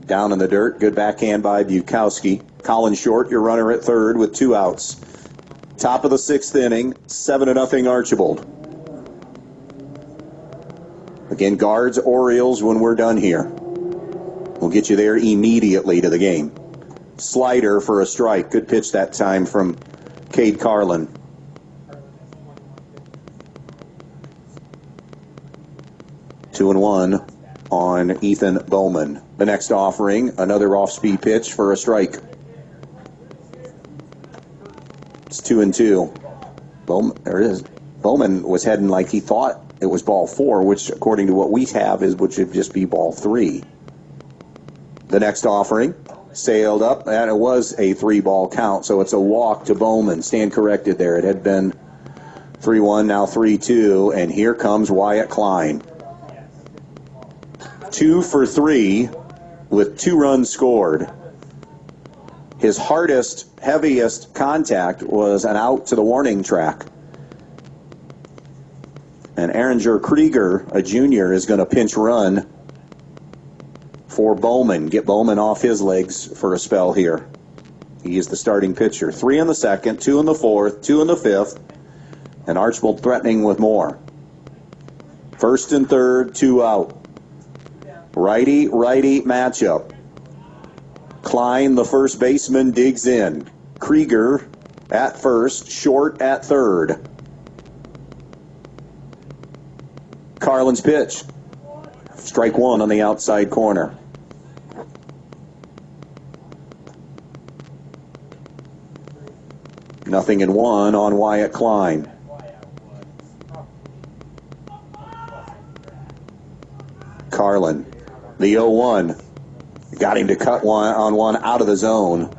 down in the dirt. Good backhand by Bukowski. Colin Short, your runner at third with 2 outs. Top of the 6th inning, 7-0 Archbold. Again, Guards, Orioles when we're done here. We'll get you there immediately to the game. Slider for a strike. Good pitch that time from Cade Carlin. Two and one on Ethan Bowman. The next offering, another off-speed pitch for a strike. It's 2-2. Bowman, there it is. Bowman was heading like he thought it was ball 4, which according to what we have would just be ball 3. The next offering sailed up, and it was a 3-ball count, so it's a walk to Bowman. Stand corrected there. It had been 3-1, now 3-2, and here comes Wyatt Klein. 2 for 3 with 2 runs scored. His hardest, heaviest contact was an out to the warning track. And Aringer Krieger, a junior, is going to pinch run for Bowman. Get Bowman off his legs for a spell here. He is the starting pitcher. 3 in the 2nd, 2 in the 4th, 2 in the 5th, and Archbold threatening with more. 1st and 3rd, 2 out. Righty-righty matchup. Klein, the first baseman, digs in. Krieger at first, Short at third. Carlin's pitch. Strike 1 on the outside corner. Nothing in 1 on Wyatt Klein. Carlin, the 0-1. Got him to cut one out of the zone,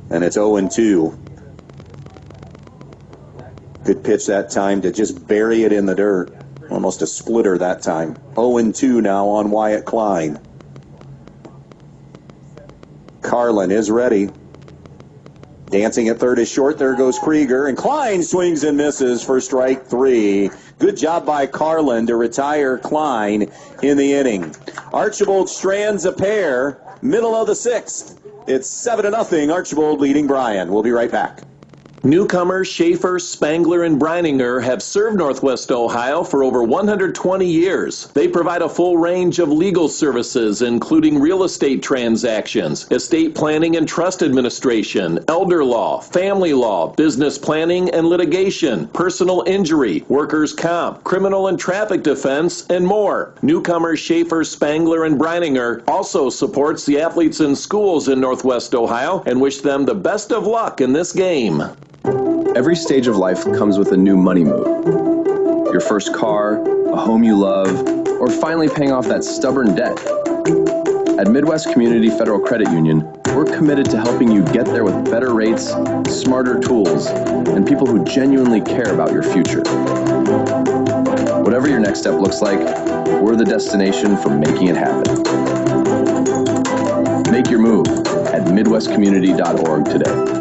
and it's 0-2. Good pitch that time to just bury it in the dirt. Almost a splitter that time. 0-2 now on Wyatt Klein. Carlin is ready. Dancing at third is Short. There goes Krieger, and Klein swings and misses for strike 3. Good job by Carlin to retire Klein in the inning. Archbold strands a pair, middle of the 6th. It's 7-0, Archbold leading Bryan. We'll be right back. Newcomers Schaefer, Spangler, and Brininger have served Northwest Ohio for over 120 years. They provide a full range of legal services, including real estate transactions, estate planning and trust administration, elder law, family law, business planning and litigation, personal injury, workers' comp, criminal and traffic defense, and more. Newcomers Schaefer, Spangler, and Brininger also supports the athletes in schools in Northwest Ohio and wish them the best of luck in this game. Every stage of life comes with a new money move. Your first car, a home you love, or finally paying off that stubborn debt. At Midwest Community Federal Credit Union, we're committed to helping you get there with better rates, smarter tools, and people who genuinely care about your future. Whatever your next step looks like, we're the destination for making it happen. Make your move at midwestcommunity.org today.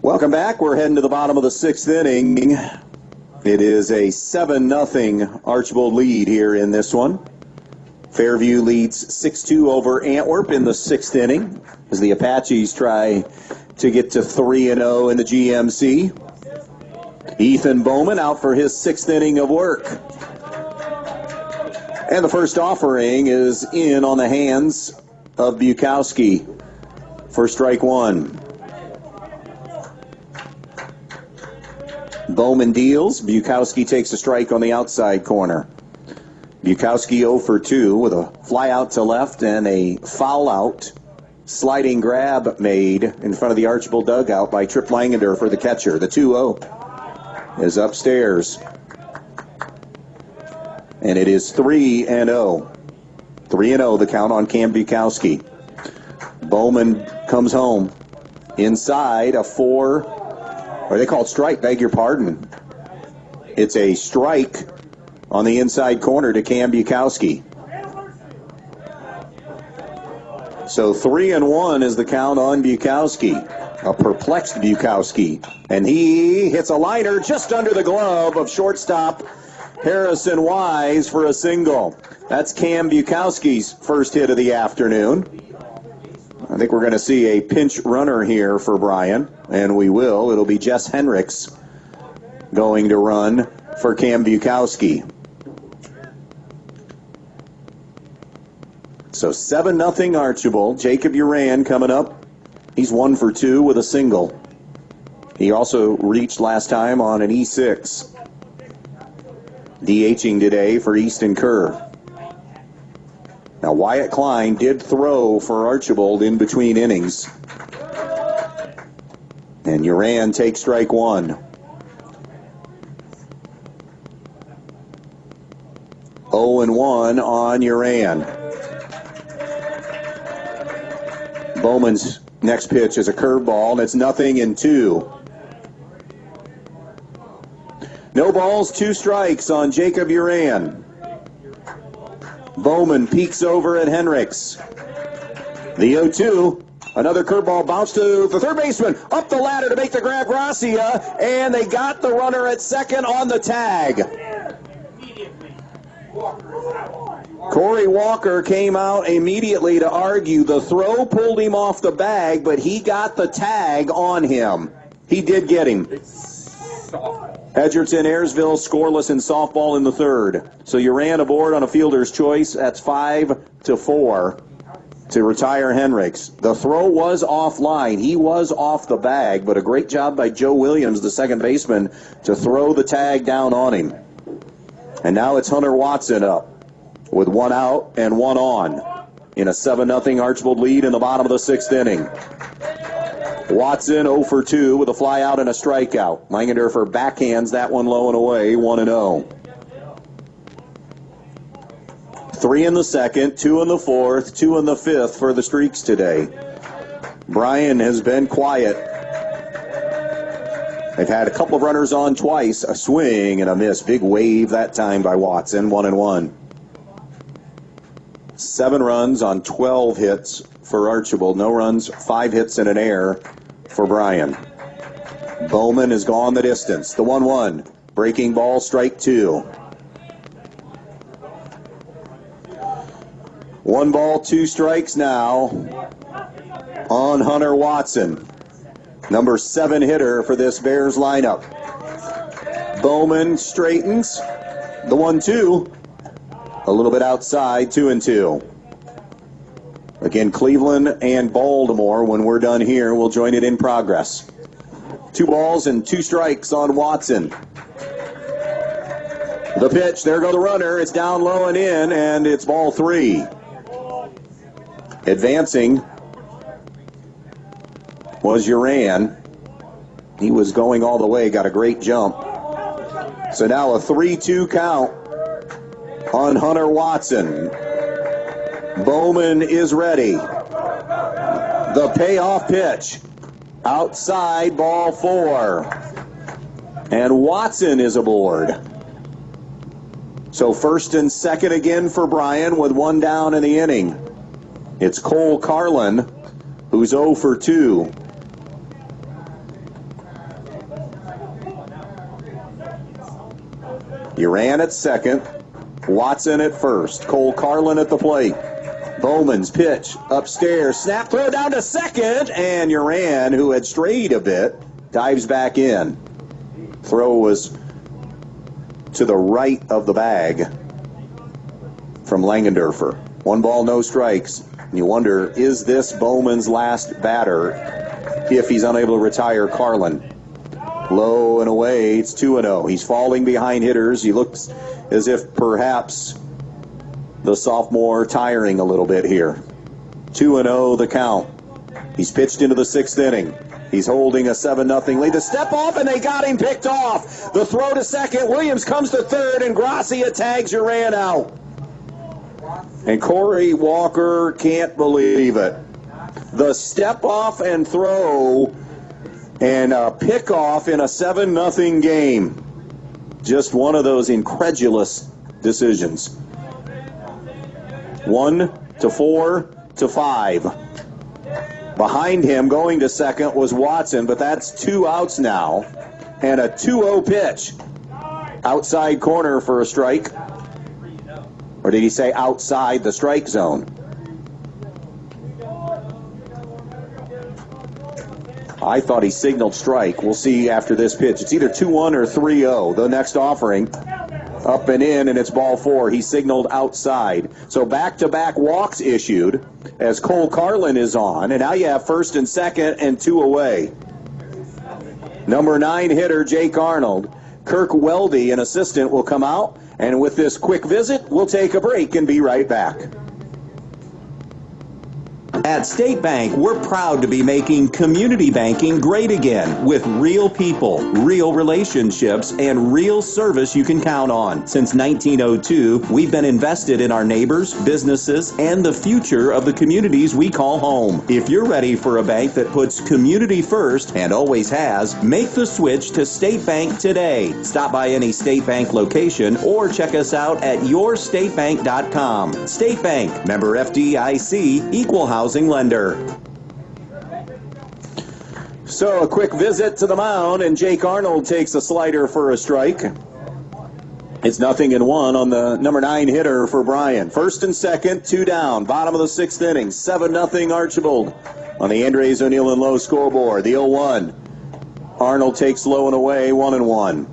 Welcome back. We're heading to the bottom of the 6th inning. It is a 7-0 Archbold lead here in this one. Fairview leads 6-2 over Antwerp in the 6th inning as the Apaches try to get to 3-0 in the GMC. Ethan Bowman out for his 6th inning of work. And the first offering is in on the hands of Bukowski for strike 1. Bowman deals. Bukowski takes a strike on the outside corner. Bukowski 0 for 2 with a fly out to left and a foul out. Sliding grab made in front of the Archbold dugout by Trip Langander for the catcher. The 2-0 is upstairs. And it is 3-0. 3-0 the count on Cam Bukowski. Bowman comes home. Inside a 4, or they call it strike, beg your pardon. It's a strike on the inside corner to Cam Bukowski. So 3-1 is the count on Bukowski. A perplexed Bukowski. And he hits a liner just under the glove of shortstop Harrison Wise for a single. That's Cam Bukowski's first hit of the afternoon. I think we're going to see a pinch runner here for Bryan, and we will. It'll be Jess Henricks going to run for Cam Bukowski. So 7-0 Archbold. Jacob Uran coming up. He's 1 for 2 with a single. He also reached last time on an E6. DHing today for Easton Kerr. Now Wyatt Klein did throw for Archbold in between innings. And Uran takes strike 1. 0-1 on Uran. Bowman's next pitch is a curveball, and it's 0-2. No balls, 2 strikes on Jacob Uran. Bowman peeks over at Henricks. The 0-2. Another curveball bounce to the third baseman. Up the ladder to make the grab, Gracia. And they got the runner at second on the tag. Corey Walker came out immediately to argue. The throw pulled him off the bag, but he got the tag on him. He did get him. Edgerton, Ayersville, scoreless in softball in the third. So Uran aboard on a fielder's choice. That's 5-4 to retire Henricks. The throw was offline. He was off the bag, but a great job by Joe Williams, the second baseman, to throw the tag down on him. And now it's Hunter Watson up with 1 out and 1 on in a 7-0 Archbold lead in the bottom of the 6th inning. Watson 0 for 2 with a fly out and a strikeout. Langendorfer backhands that one low and away, 1-0. 3 in the second, 2 in the fourth, 2 in the fifth for the Streaks today. Bryan has been quiet. They've had a couple of runners on twice, a swing and a miss. Big wave that time by Watson, 1-1. 7 runs on 12 hits for Archbold. No runs, 5 hits and an error for Bryan. Bowman has gone the distance. The 1-1. Breaking ball, strike 2. 1 ball, 2 strikes now on Hunter Watson. Number 7 hitter for this Bears lineup. Bowman straightens. The 1-2. A little bit outside, 2-2. Again, Cleveland and Baltimore, when we're done here, will join it in progress. 2 balls and 2 strikes on Watson. The pitch, there go the runner. It's down low and in, and it's ball 3. Advancing was Uran. He was going all the way, got a great jump. So now a 3-2 count on Hunter Watson. Bowman is ready. The payoff pitch. Outside, ball 4. And Watson is aboard. So first and second again for Bryan with 1 down in the inning. It's Cole Carlin, who's 0 for 2. Uran at second. Watson at first. Cole Carlin at the plate. Bowman's pitch upstairs. Snap throw down to second. And Uran, who had strayed a bit, dives back in. Throw was to the right of the bag from Langendorfer. 1 ball, no strikes. And you wonder, is this Bowman's last batter if he's unable to retire Carlin? Low and away, it's 2-0. He's falling behind hitters. He looks as if perhaps the sophomore tiring a little bit here. 2-0 the count. He's pitched into the 6th inning. He's holding a 7-0 lead. The step off, and they got him picked off. The throw to second. Williams comes to third, and Gracia tags Uran out. And Corey Walker can't believe it. The step off and throw and a pick off in a 7-0 game. Just one of those incredulous decisions. 1-4-5. Behind him going to second was Watson, but that's 2 outs now. And a 2-0 pitch. Outside corner for a strike. Or did he say outside the strike zone? I thought he signaled strike. We'll see after this pitch. It's either 2-1 or 3-0. The next offering. Up and in, and it's ball 4. He signaled outside. So back-to-back walks issued as Cole Carlin is on. And now you have first and second and 2 away. Number 9 hitter, Jake Arnold. Kirk Weldy, an assistant, will come out. And with this quick visit, we'll take a break and be right back. At State Bank, we're proud to be making community banking great again with real people, real relationships, and real service you can count on. Since 1902, we've been invested in our neighbors, businesses, and the future of the communities we call home. If you're ready for a bank that puts community first and always has, make the switch to State Bank today. Stop by any State Bank location or check us out at yourstatebank.com. State Bank, member FDIC, equal housing lender. So a quick visit to the mound, and Jake Arnold takes a slider for a strike. It's 0-1 on the number 9 hitter for Bryan. First and second, 2 down. Bottom of the 6th inning, 7-0 Archbold on the Andres O'Neill and Lowe scoreboard. The 0-1. Arnold takes low and away, 1-1.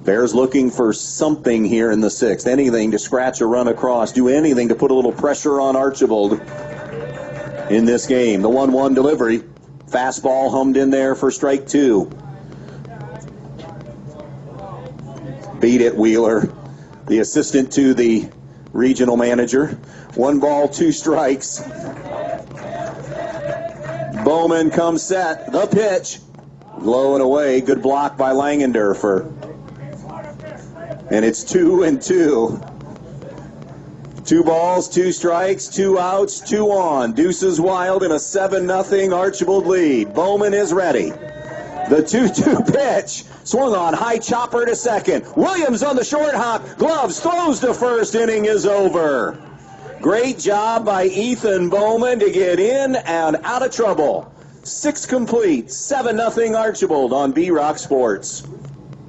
Bears looking for something here in the 6th. Anything to scratch a run across. Do anything to put a little pressure on Archbold in this game. The 1-1 delivery. Fastball hummed in there for strike 2. Beat it, Wheeler. The assistant to the regional manager. 1 ball, 2 strikes. Bowman comes set. The pitch. Low and away. Good block by Langendorfer. And it's 2-2. 2 balls, 2 strikes, 2 outs, 2 on. Deuces wild in a 7-0 Archbold lead. Bowman is ready. The 2-2 pitch. Swung on, high chopper to second. Williams on the short hop. Gloves, throws to first. Inning is over. Great job by Ethan Bowman to get in and out of trouble. 6 complete. 7-0 Archbold on B-Rock Sports.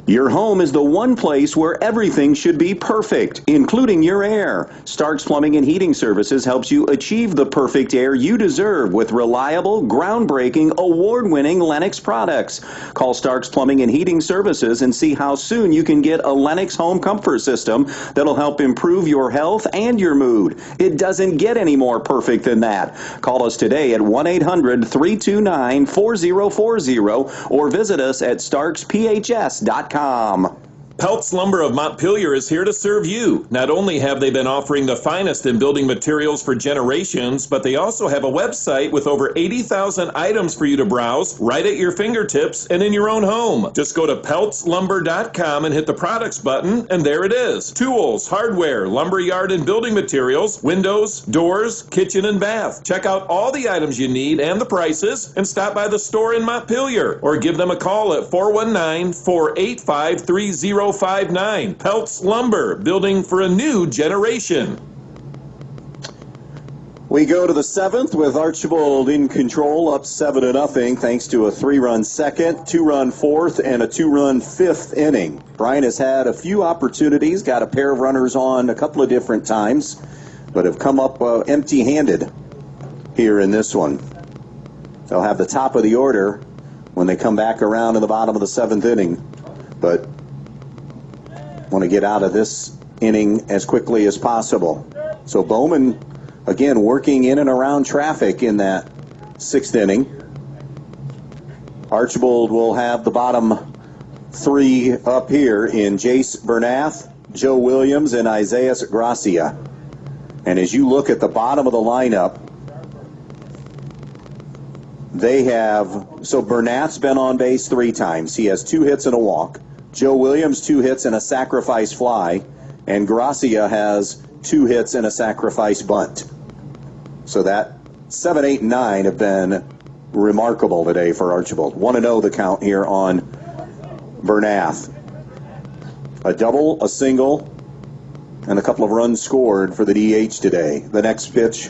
Your home is the one place where everything should be perfect, including your air. Stark's Plumbing and Heating Services helps you achieve the perfect air you deserve with reliable, groundbreaking, award-winning Lennox products. Call Stark's Plumbing and Heating Services and see how soon you can get a Lennox home comfort system that'll help improve your health and your mood. It doesn't get any more perfect than that. Call us today at 1-800-329-4040 or visit us at starksphs.com. Peltz Lumber of Montpelier is here to serve you. Not only have they been offering the finest in building materials for generations, but they also have a website with over 80,000 items for you to browse right at your fingertips and in your own home. Just go to peltzlumber.com and hit the products button, and there it is. Tools, hardware, lumberyard and building materials, windows, doors, kitchen and bath. Check out all the items you need and the prices, and stop by the store in Montpelier or give them a call at 419-485-3059. Peltz Lumber, building for a new generation. We go to the 7th with Archbold in control, up 7-0, thanks to a 3-run second, 2-run 4th, and a 2-run 5th inning. Bryan has had a few opportunities, got a pair of runners on a couple of different times, but have come up empty-handed here in this one. They'll have the top of the order when they come back around in the bottom of the 7th inning, but want to get out of this inning as quickly as possible. So Bowman, again, working in and around traffic in that 6th inning. Archbold will have the bottom 3 up here in Jace Bernath, Joe Williams, and Isaiah Gracia. And as you look at the bottom of the lineup, they have, so Bernath's been on base 3 times. He has 2 hits and a walk. Joe Williams, 2 hits and a sacrifice fly, and Gracia has 2 hits and a sacrifice bunt. So that 7, 8, and 9 have been remarkable today for Archbold. 1-0 the count here on Bernath. A double, a single, and a couple of runs scored for the DH today. The next pitch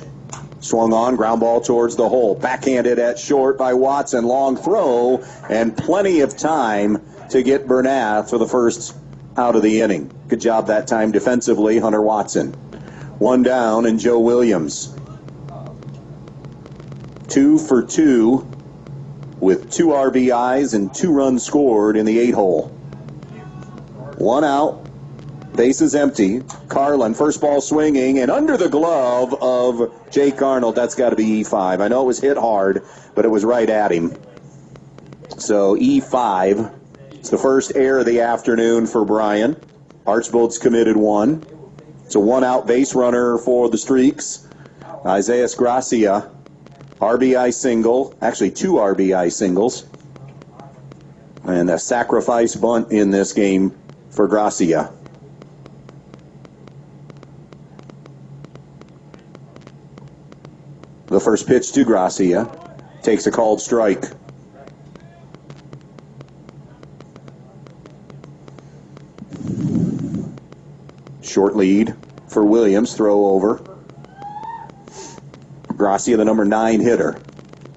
swung on, ground ball towards the hole. Backhanded at short by Watson, long throw, and plenty of time to get Bernath for the first out of the inning. Good job that time defensively, Hunter Watson. One down, and Joe Williams. 2 for 2 with 2 RBIs and 2 runs scored in the 8-hole. 1 out, bases empty. Carlin, first ball swinging, and under the glove of Jake Arnold. That's got to be E5. I know it was hit hard, but it was right at him. So E5. It's the first error of the afternoon for Bryan. Archbold's committed 1. It's a 1-out base runner for the Streaks. Isaiah Gracia, RBI single, actually 2 RBI singles. And a sacrifice bunt in this game for Gracia. The first pitch to Gracia takes a called strike. Short lead for Williams, throw over. Gracia, the number 9 hitter.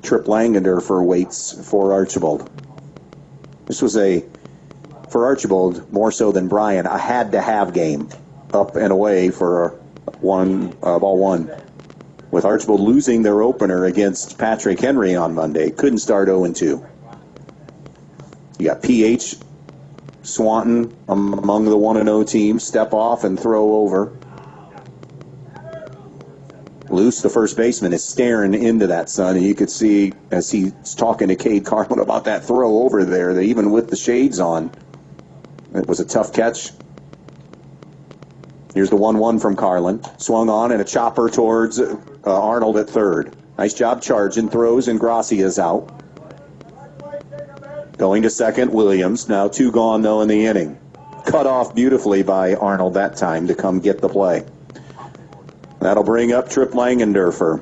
Trip Langenderfer waits for Archbold. This was for Archbold, more so than Bryan, a had-to-have game. Up and away for ball 1. With Archbold losing their opener against Patrick Henry on Monday, couldn't start 0-2. You got PH, Swanton among the 1-0 team, step off and throw over. Luce, the first baseman, is staring into that sun, and you could see as he's talking to Cade Carlin about that throw over there, that even with the shades on, it was a tough catch. Here's the 1-1 from Carlin. Swung on and a chopper towards Arnold at third. Nice job charging, throws, and Gracia's out. Going to second, Williams. Now 2 gone, though, in the inning. Cut off beautifully by Arnold that time to come get the play. That'll bring up Trip Langenderfer.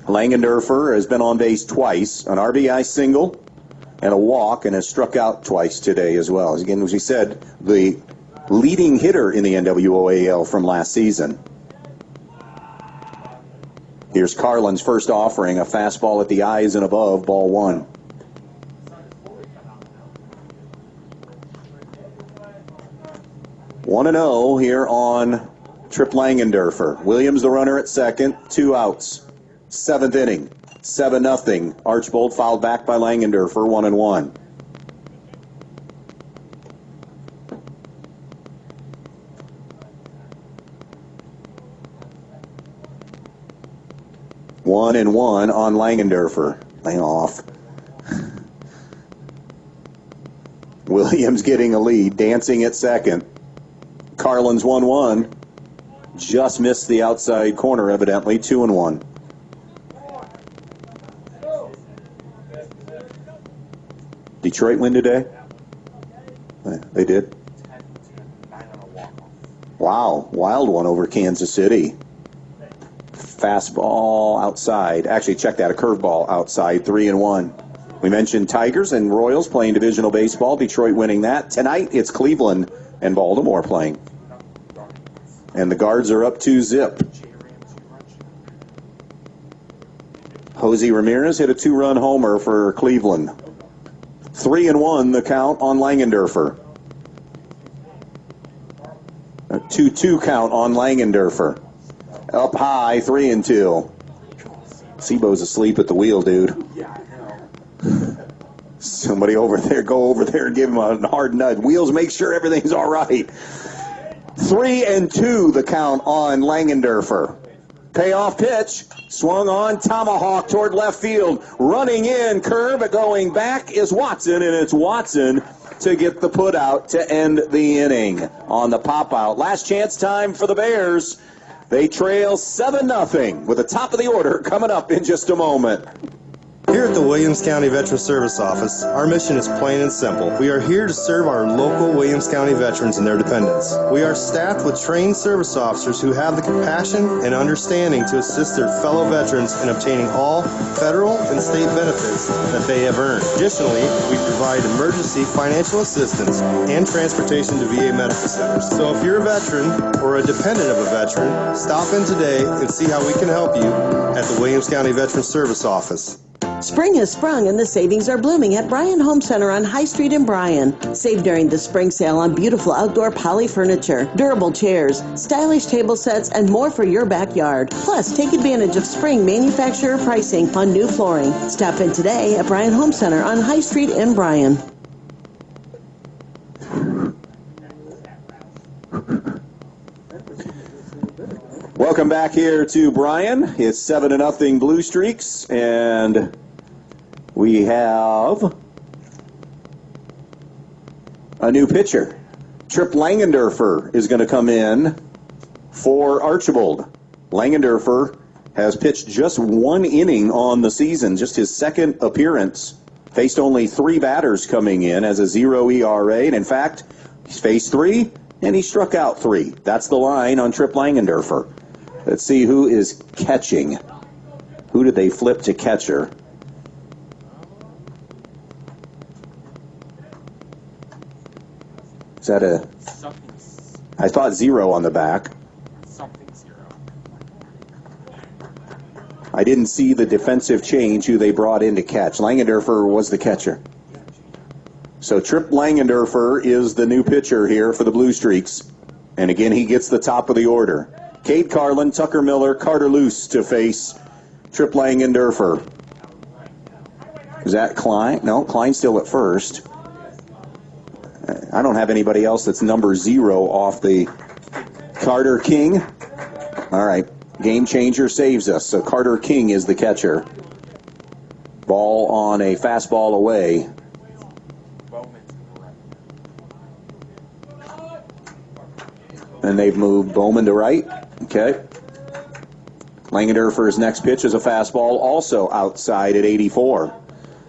Langenderfer has been on base twice, an RBI single and a walk, and has struck out twice today as well. Again, as we said, the leading hitter in the NWOAL from last season. Here's Carlin's first offering, a fastball at the eyes and above, ball 1. One 1-0 here on Trip Langenderfer. Williams the runner at second, 2 outs. 7th inning, 7-0. Archbold fouled back by Langenderfer, 1-1. One and one on Langenderfer. Lay off. Williams getting a lead, dancing at second. Carlin's 1-1. Just missed the outside corner, evidently. 2-1. Detroit win today? They did. Wow, wild one over Kansas City. Fastball outside. Actually, check that, a curveball outside. 3-1. We mentioned Tigers and Royals playing divisional baseball. Detroit winning that. Tonight, it's Cleveland and Baltimore playing. And the Guards are up 2-0. Jose Ramirez hit a 2-run homer for Cleveland. 3-1 the count on Langenderfer. A 2-2 count on Langenderfer. Up high, 3-2. Sebo's asleep at the wheel, dude. Somebody over there, go over there and give him a hard nudge. Wheels, make sure everything's all right. 3-2 the count on Langenderfer. Payoff pitch, swung on, tomahawk toward left field. Running in, curve, but going back is Watson, and it's Watson to get the put out to end the inning on the pop out. Last chance time for the Bears. They trail 7-0 with the top of the order coming up in just a moment. Here at the Williams County Veteran Service Office, our mission is plain and simple. We are here to serve our local Williams County veterans and their dependents. We are staffed with trained service officers who have the compassion and understanding to assist their fellow veterans in obtaining all federal and state benefits that they have earned. Additionally, we provide emergency financial assistance and transportation to VA medical centers. So if you're a veteran or a dependent of a veteran, stop in today and see how we can help you at the Williams County Veteran Service Office. Spring has sprung and the savings are blooming at Bryan Home Center on High Street in Bryan. Save during the spring sale on beautiful outdoor poly furniture, durable chairs, stylish table sets, and more for your backyard. Plus, take advantage of spring manufacturer pricing on new flooring. Stop in today at Bryan Home Center on High Street in Bryan. Welcome back here to Bryan. It's 7-0 Blue Streaks, and we have a new pitcher. Trip Langendorfer is going to come in for Archbold. Langendorfer has pitched just one inning on the season, just his second appearance. Faced only 3 batters coming in, as a 0 ERA, and in fact, he's faced 3 and he struck out 3. That's the line on Trip Langendorfer. Let's see who is catching. Who did they flip to catcher? Is that a... I thought 0 on the back. Something 0. I didn't see the defensive change who they brought in to catch. Langendorfer was the catcher. So Trip Langendorfer is the new pitcher here for the Blue Streaks. And again, he gets the top of the order. Cade Carlin, Tucker Miller, Carter Luce to face Trip Langendorfer. Is that Klein? No, Klein's still at first. I don't have anybody else that's number 0 off the Carter King. All right, game changer saves us. So Carter King is the catcher. Ball on a fastball away. And they've moved Bowman to right. Okay. Langendorfer's next pitch is a fastball, also outside at 84.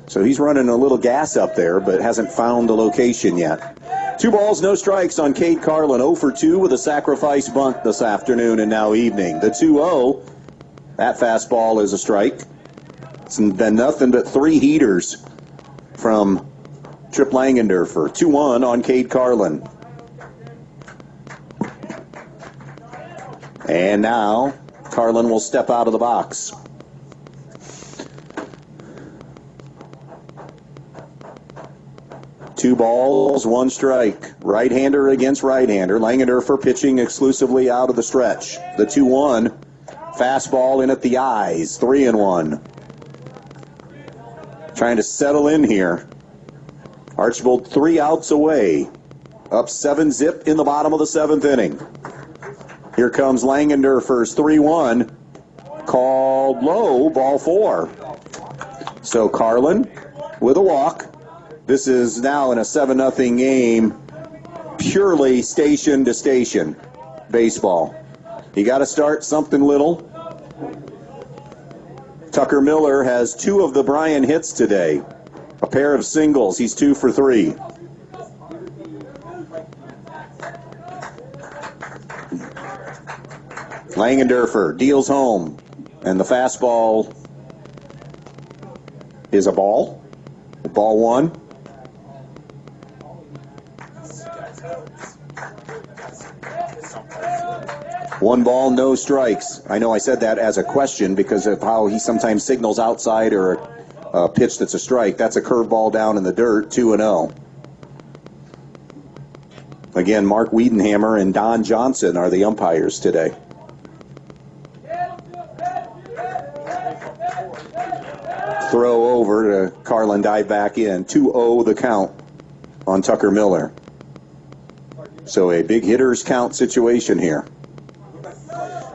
So he's running a little gas up there, but hasn't found the location yet. 2 balls, no strikes on Cade Carlin. 0 for 2 with a sacrifice bunt this afternoon and now evening. The 2-0, that fastball is a strike. It's been nothing but 3 heaters from Trip Langendorfer. 2-1 on Cade Carlin. And now Carlin will step out of the box. Two balls, 1 strike. Right-hander against right-hander. Langendorfer pitching exclusively out of the stretch. The 2-1. Fastball in at the eyes. 3-1. Trying to settle in here. Archbold 3 outs away. Up 7-zip in the bottom of the 7th inning. Here comes Langendorfer's 3-1. Called low, ball 4. So Carlin with a walk. This is now in a 7-0 game, purely station to station baseball. You got to start something little. Tucker Miller has 2 of the Bryan hits today. A pair of singles. He's 2 for 3. Langendorfer deals home, and the fastball is a ball. Ball 1. One ball, no strikes. I know I said that as a question because of how he sometimes signals outside or a pitch that's a strike. That's a curveball down in the dirt, 2-0. Again, Mark Wiedenhammer and Don Johnson are the umpires today. Throw over to Carlin, dive back in. 2-0 the count on Tucker Miller. So a big hitter's count situation here.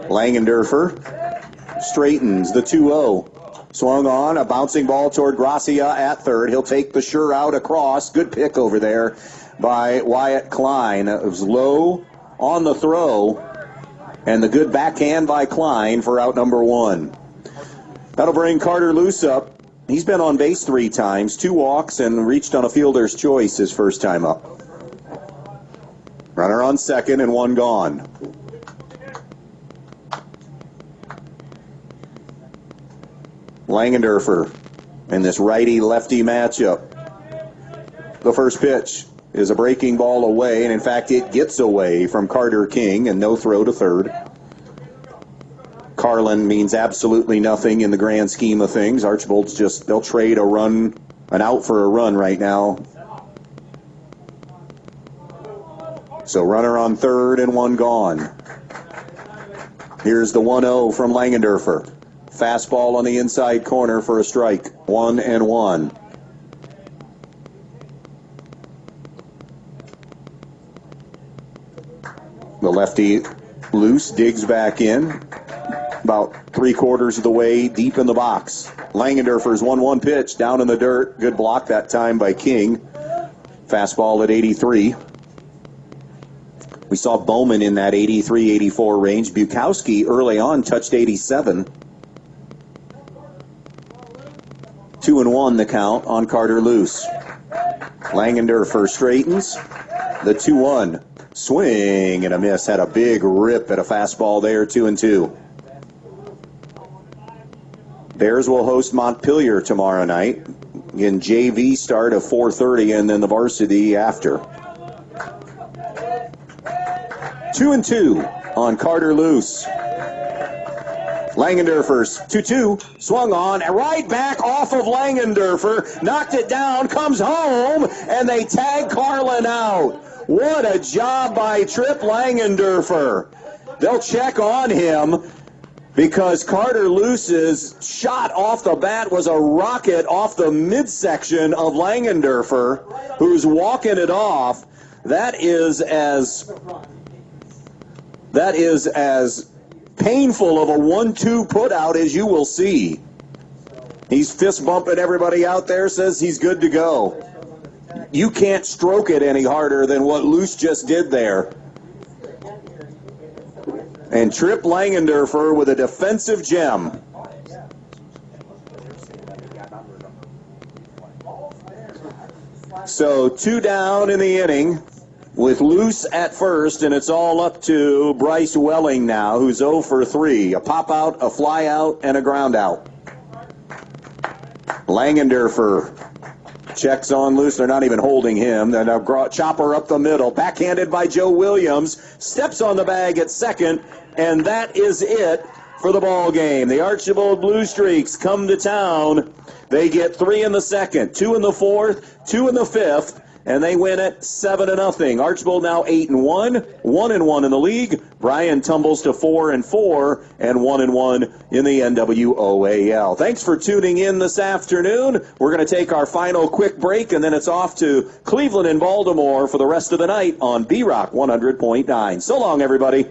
Langendorfer straightens the 2-0. Swung on, a bouncing ball toward Gracia at third. He'll take the sure out across. Good pick over there by Wyatt Klein. It was low on the throw, and the good backhand by Klein for out number 1. That'll bring Carter Luce up. He's been on base 3 times, 2 walks, and reached on a fielder's choice his first time up. Runner on second and 1 gone. Langendorfer in this righty-lefty matchup. The first pitch is a breaking ball away, and in fact it gets away from Carter King, and no throw to third. Carlin means absolutely nothing in the grand scheme of things. Archbold's just, they'll trade a run, an out for a run right now. So runner on third and one gone. Here's the 1-0 from Langendorfer. Fastball on the inside corner for a strike. 1-1. The lefty loose, digs back in. About 3/4 of the way deep in the box. Langendorfer's 1-1 pitch down in the dirt. Good block that time by King. Fastball at 83. We saw Bowman in that 83-84 range. Bukowski early on touched 87. 2-1 the count on Carter Luce. Langendorfer straightens. The 2-1. Swing and a miss. Had a big rip at a fastball there. 2-2. Bears will host Montpelier tomorrow night. Again, JV start of 4:30 and then the varsity after. 2-2 on Carter Luce. Langendorfer's 2-2, swung on, and right back off of Langendorfer, knocked it down, comes home, and they tag Carlin out. What a job by Trip Langendorfer. They'll check on him because Carter Luce's shot off the bat was a rocket off the midsection of Langendorfer, who's walking it off. That is as painful of a 1-2 put out as you will see. He's fist bumping everybody out there, says he's good to go. You can't stroke it any harder than what Luce just did there. And Trip Langendorfer with a defensive gem. So 2 down in the inning with Luce at first, and it's all up to Bryce Welling now, who's 0 for 3. A pop out, a fly out, and a ground out. Langendorfer checks on Luce. They're not even holding him. Then a chopper up the middle, backhanded by Joe Williams, steps on the bag at second, and that is it for the ball game. The Archbold Blue Streaks come to town. They get 3 in the second, 2 in the fourth, 2 in the fifth, and they win it 7-0. Archbold now 8-1, 1-1 in the league. Bryan tumbles to 4-4 and 1-1 in the NWOAL. Thanks for tuning in this afternoon. We're going to take our final quick break, and then it's off to Cleveland and Baltimore for the rest of the night on B-Rock 100.9. So long, everybody.